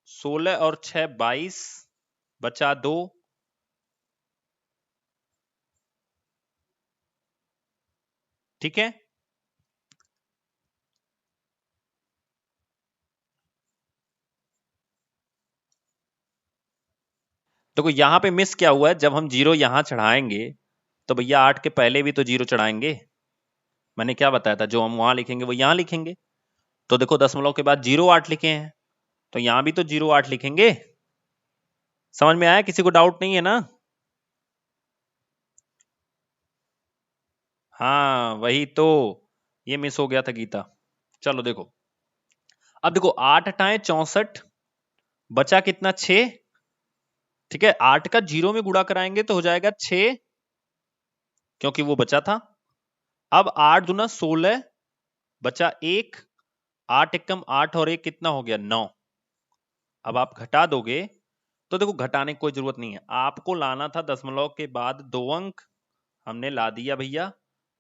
16 और 6 22, बचा 2, ठीक है, देखो यहां पे मिस क्या हुआ है, जब हम जीरो यहां चढ़ाएंगे तो भैया 8 के पहले भी तो जीरो चढ़ाएंगे। मैंने क्या बताया था, जो हम वहां लिखेंगे वो यहां लिखेंगे। तो देखो दशमलव के बाद 08 लिखे हैं, तो यहां भी तो 08 लिखेंगे। समझ में आया, किसी को डाउट नहीं है ना? हाँ वही तो, ये मिस हो गया था गीता। चलो देखो, अब देखो 8 अठाए 64, बचा कितना 6। ठीक है, 8 का जीरो में गुणा कराएंगे तो हो जाएगा 6, क्योंकि वो बचा था। अब 8 दूना 16, बचा 1, 8 एकम 8 और 1 कितना हो गया 9। अब आप घटा दोगे तो देखो, घटाने की कोई जरूरत नहीं है, आपको लाना था दशमलव के बाद 2 अंक, हमने ला दिया भैया।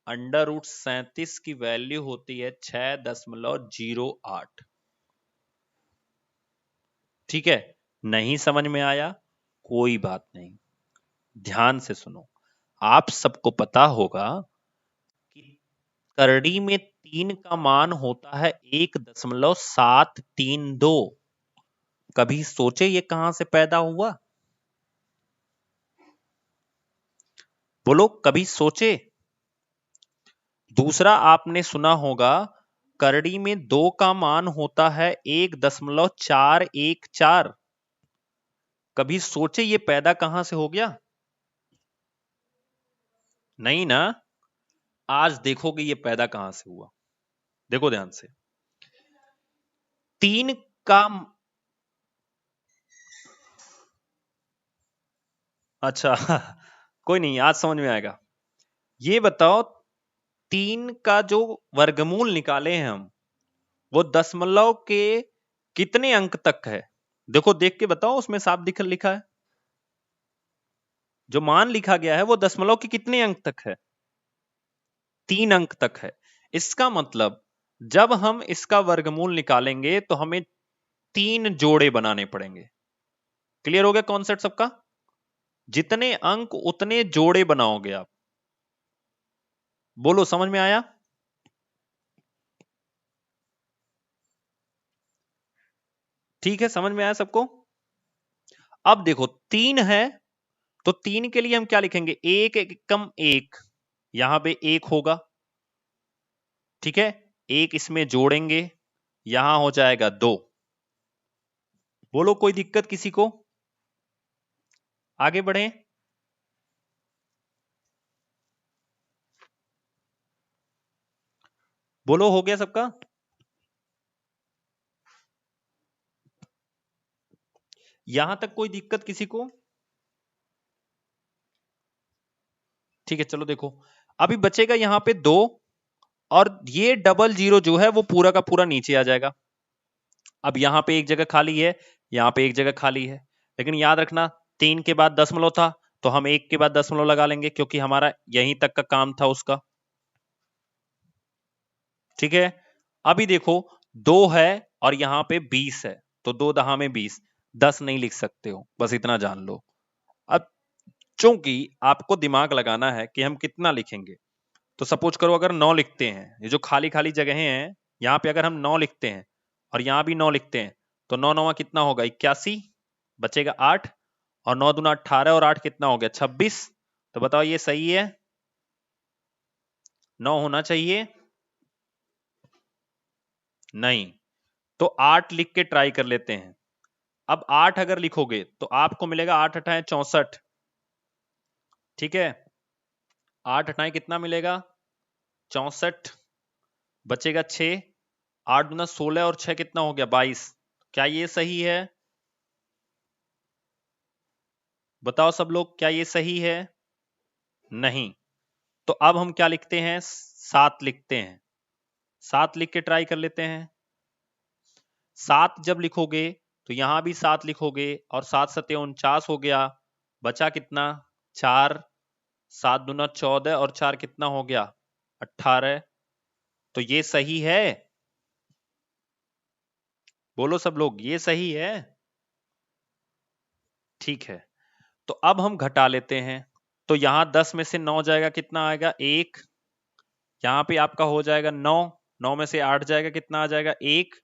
√37 की वैल्यू होती है 6.08। ठीक है, नहीं समझ में आया कोई बात नहीं, ध्यान से सुनो। आप सबको पता होगा कि करड़ी में 3 का मान होता है 1.732। कभी सोचे ये कहां से पैदा हुआ? बोलो, कभी सोचे? दूसरा आपने सुना होगा, करड़ी में 2 का मान होता है 1.414। कभी सोचे ये पैदा कहां से हो गया? नहीं ना, आज देखोगे ये पैदा कहां से हुआ। देखो ध्यान से, 3 का, अच्छा कोई नहीं, आज समझ में आएगा। ये बताओ, 3 का जो वर्गमूल निकाले हैं हम, वो दशमलव के कितने अंक तक है? देखो देख के बताओ, उसमें साफ दिख लिखा है, जो मान लिखा गया है वो दशमलव के कितने अंक तक है? 3 अंक तक है। इसका मतलब जब हम इसका वर्गमूल निकालेंगे तो हमें 3 जोड़े बनाने पड़ेंगे। क्लियर हो गया कॉन्सेप्ट सबका? जितने अंक उतने जोड़े बनाओगे आप। बोलो, समझ में आया? ठीक है, समझ में आया सबको? अब देखो 3 है, तो 3 के लिए हम क्या लिखेंगे, 1 एकम 1, यहां पे 1 होगा। ठीक है, 1 इसमें जोड़ेंगे, यहां हो जाएगा 2। बोलो, कोई दिक्कत किसी को? आगे बढ़े। बोलो, हो गया सबका? यहां तक कोई दिक्कत किसी को? ठीक है, चलो देखो, अभी बचेगा यहां पे 2, और ये डबल जीरो जो है वो पूरा का पूरा नीचे आ जाएगा। अब यहां पे एक जगह खाली है, यहां पे एक जगह खाली है, लेकिन याद रखना 3 के बाद दशमलव था, तो हम 1 के बाद दशमलव लगा लेंगे, क्योंकि हमारा यहीं तक का काम था उसका। ठीक है, अभी देखो 2 है और यहां पे 20 है, तो 2 दहा में 20, 10 नहीं लिख सकते हो, बस इतना जान लो। अब चूंकि आपको दिमाग लगाना है कि हम कितना लिखेंगे, तो सपोज करो अगर 9 लिखते हैं, ये जो खाली खाली जगहें हैं, यहां पे अगर हम 9 लिखते हैं और यहां भी 9 लिखते हैं, तो 9 9 कितना होगा 81, बचेगा 8, और 9 दूना 18, और 8 कितना हो गया 26। तो बताओ ये सही है? 9 होना चाहिए? नहीं, तो 8 लिख के ट्राई कर लेते हैं। अब 8 अगर लिखोगे तो आपको मिलेगा 8 अठाए 64। ठीक है, 8 अठाए कितना मिलेगा 64, बचेगा 6, 8 दूना 16 और 6 कितना हो गया 22। क्या ये सही है? बताओ सब लोग, क्या ये सही है? नहीं। तो अब हम क्या लिखते हैं, 7 लिखते हैं। 7 लिख के ट्राई कर लेते हैं। 7 जब लिखोगे तो यहां भी 7 लिखोगे, और 7 सत्ते 49 हो गया, बचा कितना 4, 7 दूना 14 और 4 कितना हो गया 18। तो ये सही है? बोलो सब लोग, ये सही है? ठीक है, तो अब हम घटा लेते हैं। तो यहां 10 में से 9 जाएगा, कितना आएगा 1, यहाँ पे आपका हो जाएगा 9, 9 में से 8 जाएगा, कितना आ जाएगा 1,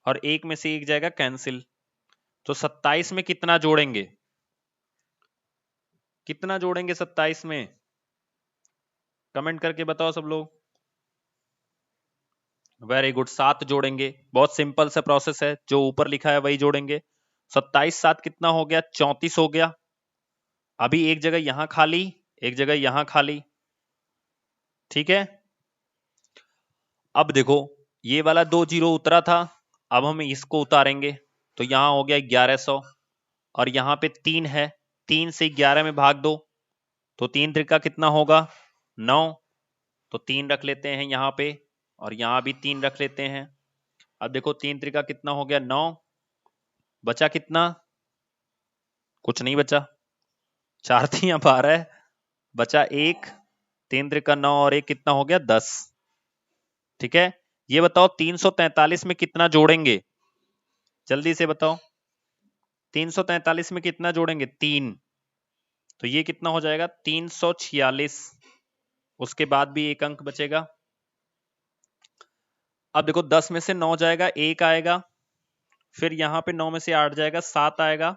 और 1 में से 1 जाएगा कैंसिल। तो 27 में कितना जोड़ेंगे, कितना जोड़ेंगे 27 में, कमेंट करके बताओ सब लोग। वेरी गुड, 7 जोड़ेंगे। बहुत सिंपल सा प्रोसेस है, जो ऊपर लिखा है वही जोड़ेंगे। 27 7 कितना हो गया, 34 हो गया। अभी एक जगह यहां खाली, एक जगह यहां खाली, ठीक है। अब देखो ये वाला 2 जीरो उतरा था, अब हम इसको उतारेंगे, तो यहां हो गया 1100, और यहां पे 3 है, 3 से 11 में भाग दो, तो 3 त्रिका कितना होगा 9, तो 3 रख लेते हैं यहां पे, और यहां भी 3 रख लेते हैं। अब देखो 3 त्रिका कितना हो गया 9, बचा कितना, कुछ नहीं बचा, 4 3 12, बचा 1, 3 त्रिका 9 और 1 कितना हो गया 10। ठीक है, ये बताओ 343 में कितना जोड़ेंगे, जल्दी से बताओ। 343 में कितना जोड़ेंगे 3, तो ये कितना हो जाएगा 346, उसके बाद भी एक अंक बचेगा। अब देखो 10 में से 9 जाएगा, 1 आएगा, फिर यहां पे 9 में से 8 जाएगा, 7 आएगा,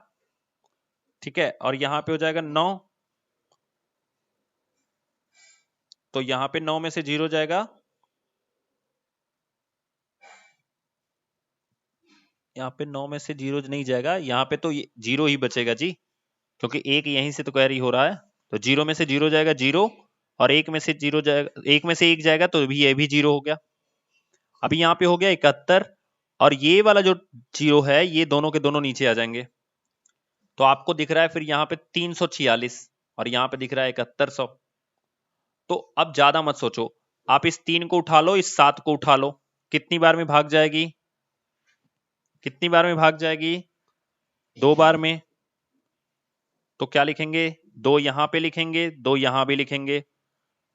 ठीक है, और यहां पे हो जाएगा 9, तो यहां पे 9 में से 0 जाएगा, यहाँ पे 9 में से 0 नहीं जाएगा, यहाँ पे तो 0 ही बचेगा जी, क्योंकि एक यहीं से तो कैरी हो रहा है, तो 0 में से 0 जाएगा 0, और 1 में से 0 जाएगा, 1 में से 1 जाएगा, तो भी ये भी 0 हो गया। अभी यहाँ पे हो गया 71, और ये वाला जो 0 है ये दोनों के दोनों नीचे आ जाएंगे, तो आपको दिख रहा है फिर यहाँ पे 346, और यहाँ पे दिख रहा है 7100। तो अब ज्यादा मत सोचो, आप इस 3 को उठा लो, इस 7 को उठा लो, कितनी बार में भाग जाएगी, कितनी बार में भाग जाएगी, 2 बार में। तो क्या लिखेंगे, 2 यहां पे लिखेंगे, 2 यहां भी लिखेंगे,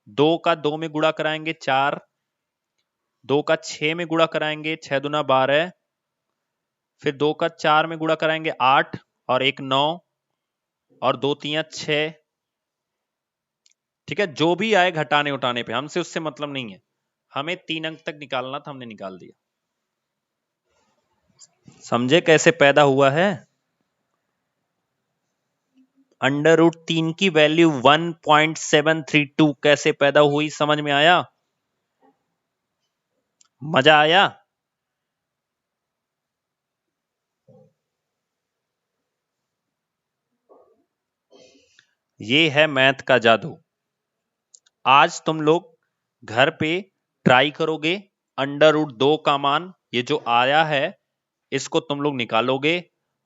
2 का 2 में गुणा कराएंगे 4, 2 का 6 में गुणा कराएंगे 6 दूना 12, फिर 2 का 4 में गुणा कराएंगे 8, और 1 9, और 2 3 6। ठीक है, जो भी आए घटाने उठाने पे हमसे उससे मतलब नहीं है, हमें 3 अंक तक निकालना था, हमने निकाल दिया। समझे कैसे पैदा हुआ है, √3 की वैल्यू 1.732 कैसे पैदा हुई, समझ में आया, मजा आया। ये है मैथ का जादू। आज तुम लोग घर पे ट्राई करोगे, √2 का मान ये जो आया है इसको तुम लोग निकालोगे,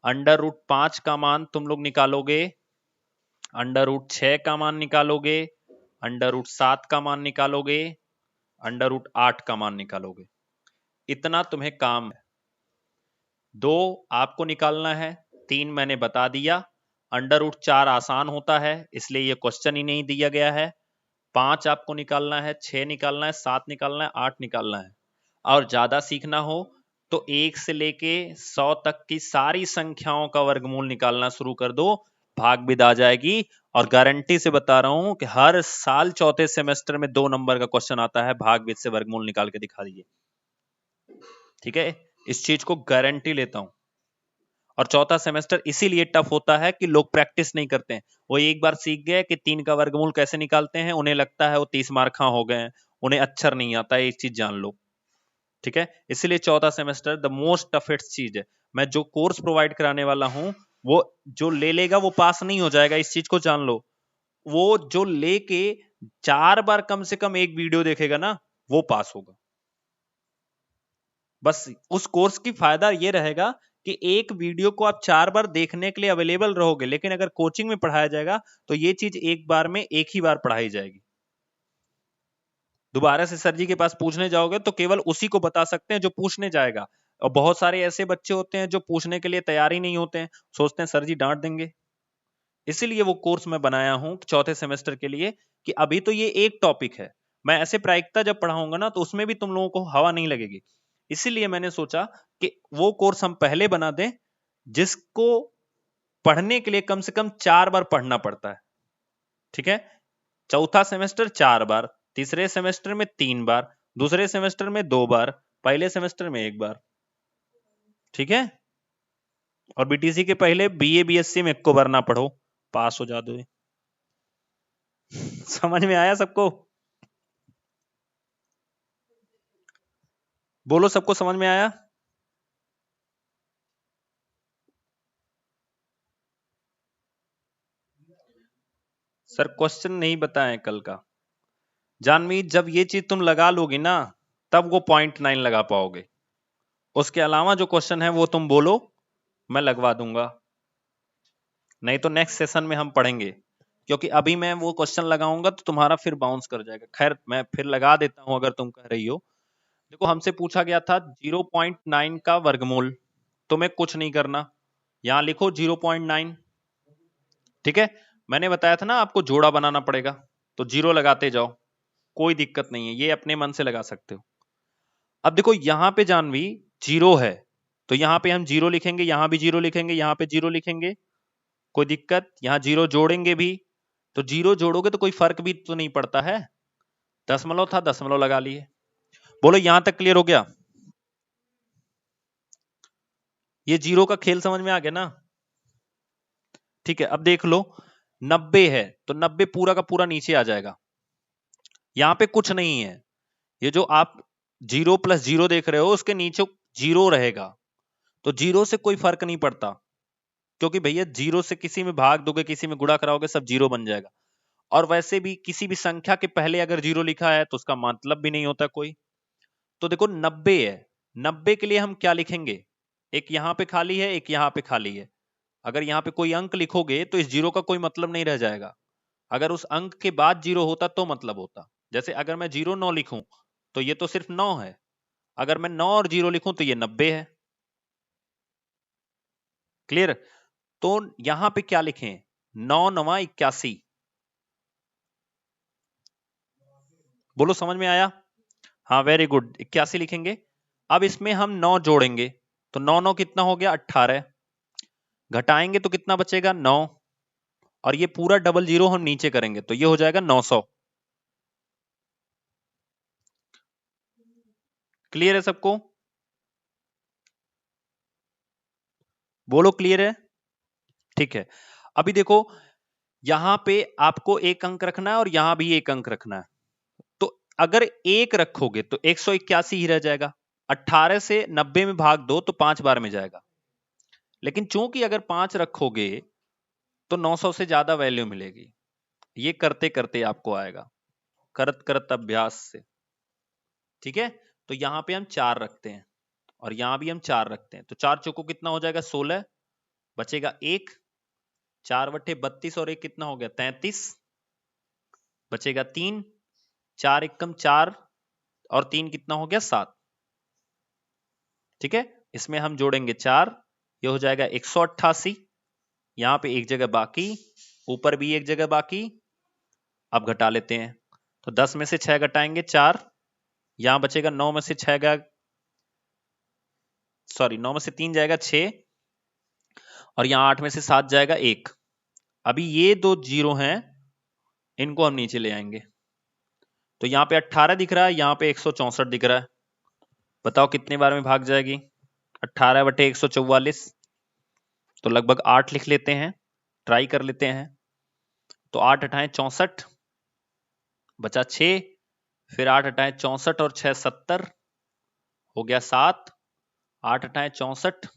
√5 का मान तुम लोग निकालोगे, √6 का मान निकालोगे, √7 का मान निकालोगे, √8 का मान निकालोगे। इतना तुम्हें काम है। 2 आपको निकालना है, 3 मैंने बता दिया, √4 आसान होता है इसलिए ये क्वेश्चन ही नहीं दिया गया है, 5 आपको निकालना है, 6 निकालना है, 7 निकालना है, 8 निकालना है। और ज्यादा सीखना हो तो 1 से लेके 100 तक की सारी संख्याओं का वर्गमूल निकालना शुरू कर दो, भाग विद आ जाएगी। और गारंटी से बता रहा हूं कि हर साल चौथे सेमेस्टर में 2 नंबर का क्वेश्चन आता है, भाग विद से वर्गमूल निकाल के दिखा दीजिए। ठीक है, इस चीज को गारंटी लेता हूं। और चौथा सेमेस्टर इसीलिए टफ होता है कि लोग प्रैक्टिस नहीं करते हैं, वो एक बार सीख गए कि 3 का वर्गमूल कैसे निकालते हैं, उन्हें लगता है वो 30 मार्क हो गए हैं, उन्हें अक्षर नहीं आता है, एक चीज जान लो। ठीक है, इसलिए चौथा सेमेस्टर द मोस्ट टफेस्ट चीज है। मैं जो कोर्स प्रोवाइड कराने वाला हूं वो जो ले लेगा वो पास नहीं हो जाएगा, इस चीज को जान लो। वो जो लेके 4 बार कम से कम एक वीडियो देखेगा ना वो पास होगा। बस उस कोर्स की फायदा ये रहेगा कि एक वीडियो को आप 4 बार देखने के लिए अवेलेबल रहोगे, लेकिन अगर कोचिंग में पढ़ाया जाएगा तो ये चीज एक बार में एक ही बार पढ़ाई जाएगी। दोबारा से सर जी के पास पूछने जाओगे तो केवल उसी को बता सकते हैं जो पूछने जाएगा, और बहुत सारे ऐसे बच्चे होते हैं जो पूछने के लिए तैयार ही नहीं होते हैं, सोचते हैं सर जी डांट देंगे। इसीलिए वो कोर्स मैं बनाया हूं चौथे सेमेस्टर के लिए कि अभी तो ये एक टॉपिक है, मैं ऐसे प्रायिकता जब पढ़ाऊंगा ना तो उसमें भी तुम लोगों को हवा नहीं लगेगी। इसीलिए मैंने सोचा कि वो कोर्स हम पहले बना दें जिसको पढ़ने के लिए कम से कम 4 बार पढ़ना पड़ता है। ठीक है, चौथा सेमेस्टर 4 बार, तीसरे सेमेस्टर में 3 बार, दूसरे सेमेस्टर में 2 बार, पहले सेमेस्टर में 1 बार। ठीक है, और बीटीसी के पहले बीए बीएससी में 1 बार ना पढ़ो, पास हो जाते। समझ में आया सबको? बोलो, सबको समझ में आया? सर क्वेश्चन नहीं बताएं कल का। जानवी, जब ये चीज तुम लगा लोगी ना, तब वो 0.9 लगा पाओगे। उसके अलावा जो क्वेश्चन है वो तुम बोलो, मैं लगवा दूंगा। नहीं तो नेक्स्ट सेशन में हम पढ़ेंगे, क्योंकि अभी मैं वो क्वेश्चन लगाऊंगा तो तुम्हारा फिर बाउंस कर जाएगा। खैर, मैं फिर लगा देता हूं अगर तुम कह रही हो। देखो, हमसे पूछा गया था 0.9 का वर्गमूल। तुम्हें कुछ नहीं करना, यहां लिखो 0.9। ठीक है, मैंने बताया था ना आपको जोड़ा बनाना पड़ेगा, तो 0 लगाते जाओ, कोई दिक्कत नहीं है, ये अपने मन से लगा सकते हो। अब देखो यहां पे जानवी 0 है, तो यहां पे हम 0 लिखेंगे, यहां भी 0 लिखेंगे, यहां पे 0 लिखेंगे, कोई दिक्कत? यहां 0 जोड़ेंगे भी, तो 0 जोड़ोगे तो कोई फर्क भी तो नहीं पड़ता है। दशमलव था, दशमलव लगा लिए। बोलो, यहां तक क्लियर हो गया? ये 0 का खेल समझ में आ गया ना? ठीक है, अब देख लो 90 है, तो 90 पूरा का पूरा नीचे आ जाएगा, यहां पे कुछ नहीं है। ये जो आप 0 + 0 देख रहे हो, उसके नीचे 0 रहेगा, तो 0 से कोई फर्क नहीं पड़ता, क्योंकि भैया 0 से किसी में भाग दोगे, किसी में गुणा कराओगे, सब 0 बन जाएगा। और वैसे भी किसी भी संख्या के पहले अगर 0 लिखा है तो उसका मतलब भी नहीं होता कोई। तो देखो 90 है, 90 के लिए हम क्या लिखेंगे? एक यहां पे खाली है, एक यहां पे खाली है। अगर यहां पे कोई अंक लिखोगे तो इस 0 का कोई मतलब नहीं रह जाएगा। अगर उस अंक के बाद 0 होता तो मतलब होता। जैसे अगर मैं 0,9 लिखूं तो ये तो सिर्फ 9 है, अगर मैं 9 और 0 लिखूं तो ये 90 है। क्लियर? तो यहां पे क्या लिखें? 9 9 81। बोलो, समझ में आया? हाँ, वेरी गुड, 81 लिखेंगे। अब इसमें हम 9 जोड़ेंगे, तो 9 9 कितना हो गया? 18। घटाएंगे तो कितना बचेगा? 9। और ये पूरा डबल 0 हम नीचे करेंगे तो ये हो जाएगा 900। क्लियर है सबको? बोलो, क्लियर है? ठीक है, अभी देखो यहां पे आपको एक अंक रखना है और यहां भी एक अंक रखना है। तो अगर एक रखोगे तो 181 ही रह जाएगा। 18 से 90 में भाग दो तो 5 बार में जाएगा। लेकिन चूंकि अगर 5 रखोगे तो 900 से ज्यादा वैल्यू मिलेगी। ये करते करते आपको आएगा, करत करत अभ्यास से। ठीक है, तो यहां पे हम 4 रखते हैं और यहां भी हम 4 रखते हैं, तो 4 चौको कितना हो जाएगा? 16। बचेगा 1, 4 बटे 32 और 1 कितना हो गया? 33। बचेगा 3, 4 एकम 4 और 3 कितना हो गया? 7। ठीक है, इसमें हम जोड़ेंगे 4, ये हो जाएगा 188। यहां पे एक जगह बाकी, ऊपर भी एक जगह बाकी। अब घटा लेते हैं, तो 10 में से 6 घटाएंगे 4, यहां बचेगा 9 में से 6 का, सॉरी 9 में से 3 जाएगा 6, और यहां 8 में से 7 जाएगा 1। अभी ये दो 0 हैं, इनको हम नीचे ले आएंगे, तो यहां पे 18 दिख रहा है, यहां पे 164 दिख रहा है। बताओ कितने बार में भाग जाएगी? 18 बटे 144, तो लगभग 8 लिख लेते हैं, ट्राई कर लेते हैं। तो 8 अठाएं 64, बचा 6, फिर 8 अठाएं 64 और 6 70, हो गया 7। 8 अठाएं 64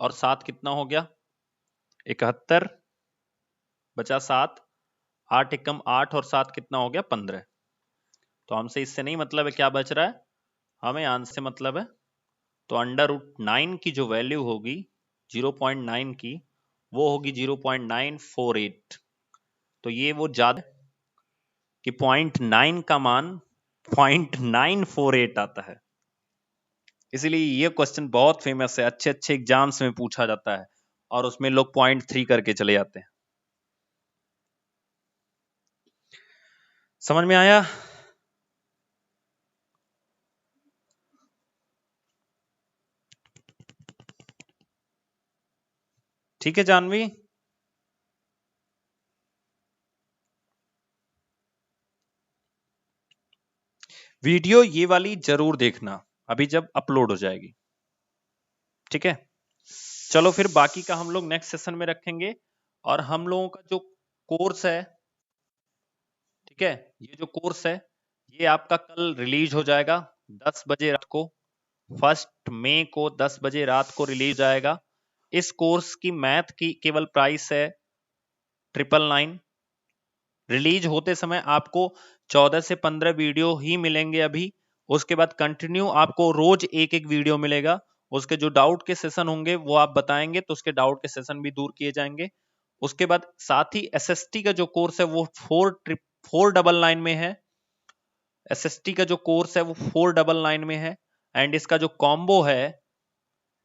और 7 कितना हो गया? 71, बचा 7। 8 एकम 8 और 7 कितना हो गया? 15। तो हमसे इससे नहीं मतलब है क्या बच रहा है, हमें आंसर से मतलब है। तो √9 की जो वैल्यू होगी 0.9 की, वो होगी 0.948। तो ये वो ज्यादा कि 0.9 का मान 0.948 आता है। इसलिए ये क्वेश्चन बहुत फेमस है, अच्छे अच्छे एग्जाम्स में पूछा जाता है, और उसमें लोग 0.3 करके चले जाते हैं। समझ में आया? ठीक है जानवी? वीडियो ये वाली जरूर देखना अभी जब अपलोड हो जाएगी, ठीक है। चलो फिर बाकी का हम लोग नेक्स्ट सेशन में रखेंगे। और हम लोगों का जो कोर्स है, ठीक है, ये जो कोर्स है ये आपका कल रिलीज हो जाएगा 10 बजे रात को। 1 मई को 10 बजे रात को रिलीज जाएगा। इस कोर्स की मैथ की केवल प्राइस है 999। रिलीज होते समय आपको 14 से 15 वीडियो ही मिलेंगे अभी। उसके बाद कंटिन्यू आपको रोज एक एक वीडियो मिलेगा। उसके जो डाउट के सेशन होंगे वो आप बताएंगे तो उसके डाउट के सेशन भी दूर किए जाएंगे। उसके बाद साथ ही एसएसटी का जो कोर्स है वो 499 में है। एसएसटी का जो कोर्स है वो 499 में है। एंड इसका जो कॉम्बो है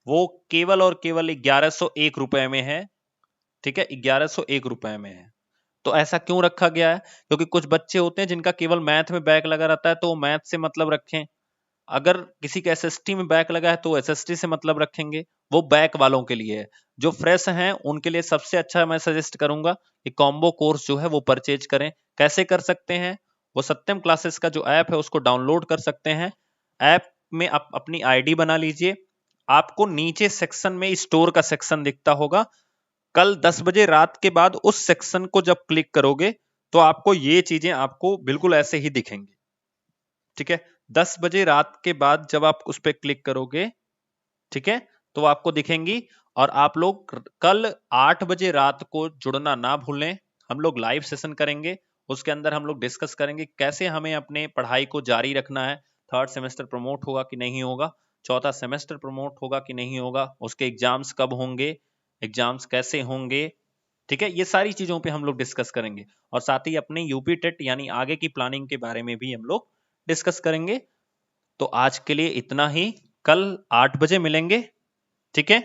वो केवल और केवल 1101 रुपए में है, ठीक है, 1101 रुपए में है। तो ऐसा क्यों रखा गया है? क्योंकि कुछ बच्चे होते हैं जिनका केवल मैथ में बैक लगा रहता है तो वो मैथ से मतलब रखें। अगर किसी का एसएसटी में बैक लगा है तो एसएसटी से मतलब रखेंगे। वो बैक वालों के लिए है। जो फ्रेश हैं उनके लिए सबसे अच्छा मैं सजेस्ट करूंगा कि कॉम्बो कोर्स जो है वो परचेज करें। कैसे कर सकते हैं? वो सत्यम क्लासेस का जो ऐप है उसको डाउनलोड कर सकते हैं। ऐप में आप अपनी आईडी बना लीजिए। आपको नीचे सेक्शन में स्टोर का सेक्शन दिखता होगा। कल 10 बजे रात के बाद उस सेक्शन को जब क्लिक करोगे तो आपको ये चीजें आपको बिल्कुल ऐसे ही दिखेंगी, ठीक है। 10 बजे रात के बाद जब आप उस पर क्लिक करोगे, ठीक है, तो आपको दिखेंगी। और आप लोग कल 8 बजे रात को जुड़ना ना भूलें। हम लोग लाइव सेशन करेंगे। उसके अंदर हम लोग डिस्कस करेंगे कैसे हमें अपने पढ़ाई को जारी रखना है। थर्ड सेमेस्टर प्रमोट होगा कि नहीं होगा, चौथा सेमेस्टर प्रमोट होगा कि नहीं होगा, उसके एग्जाम्स कब होंगे, एग्जाम्स कैसे होंगे, ठीक है। ये सारी चीजों पे हम लोग डिस्कस करेंगे। और साथ ही अपने यूपी टेट यानी आगे की प्लानिंग के बारे में भी हम लोग डिस्कस करेंगे। तो आज के लिए इतना ही। कल 8 बजे मिलेंगे, ठीक है।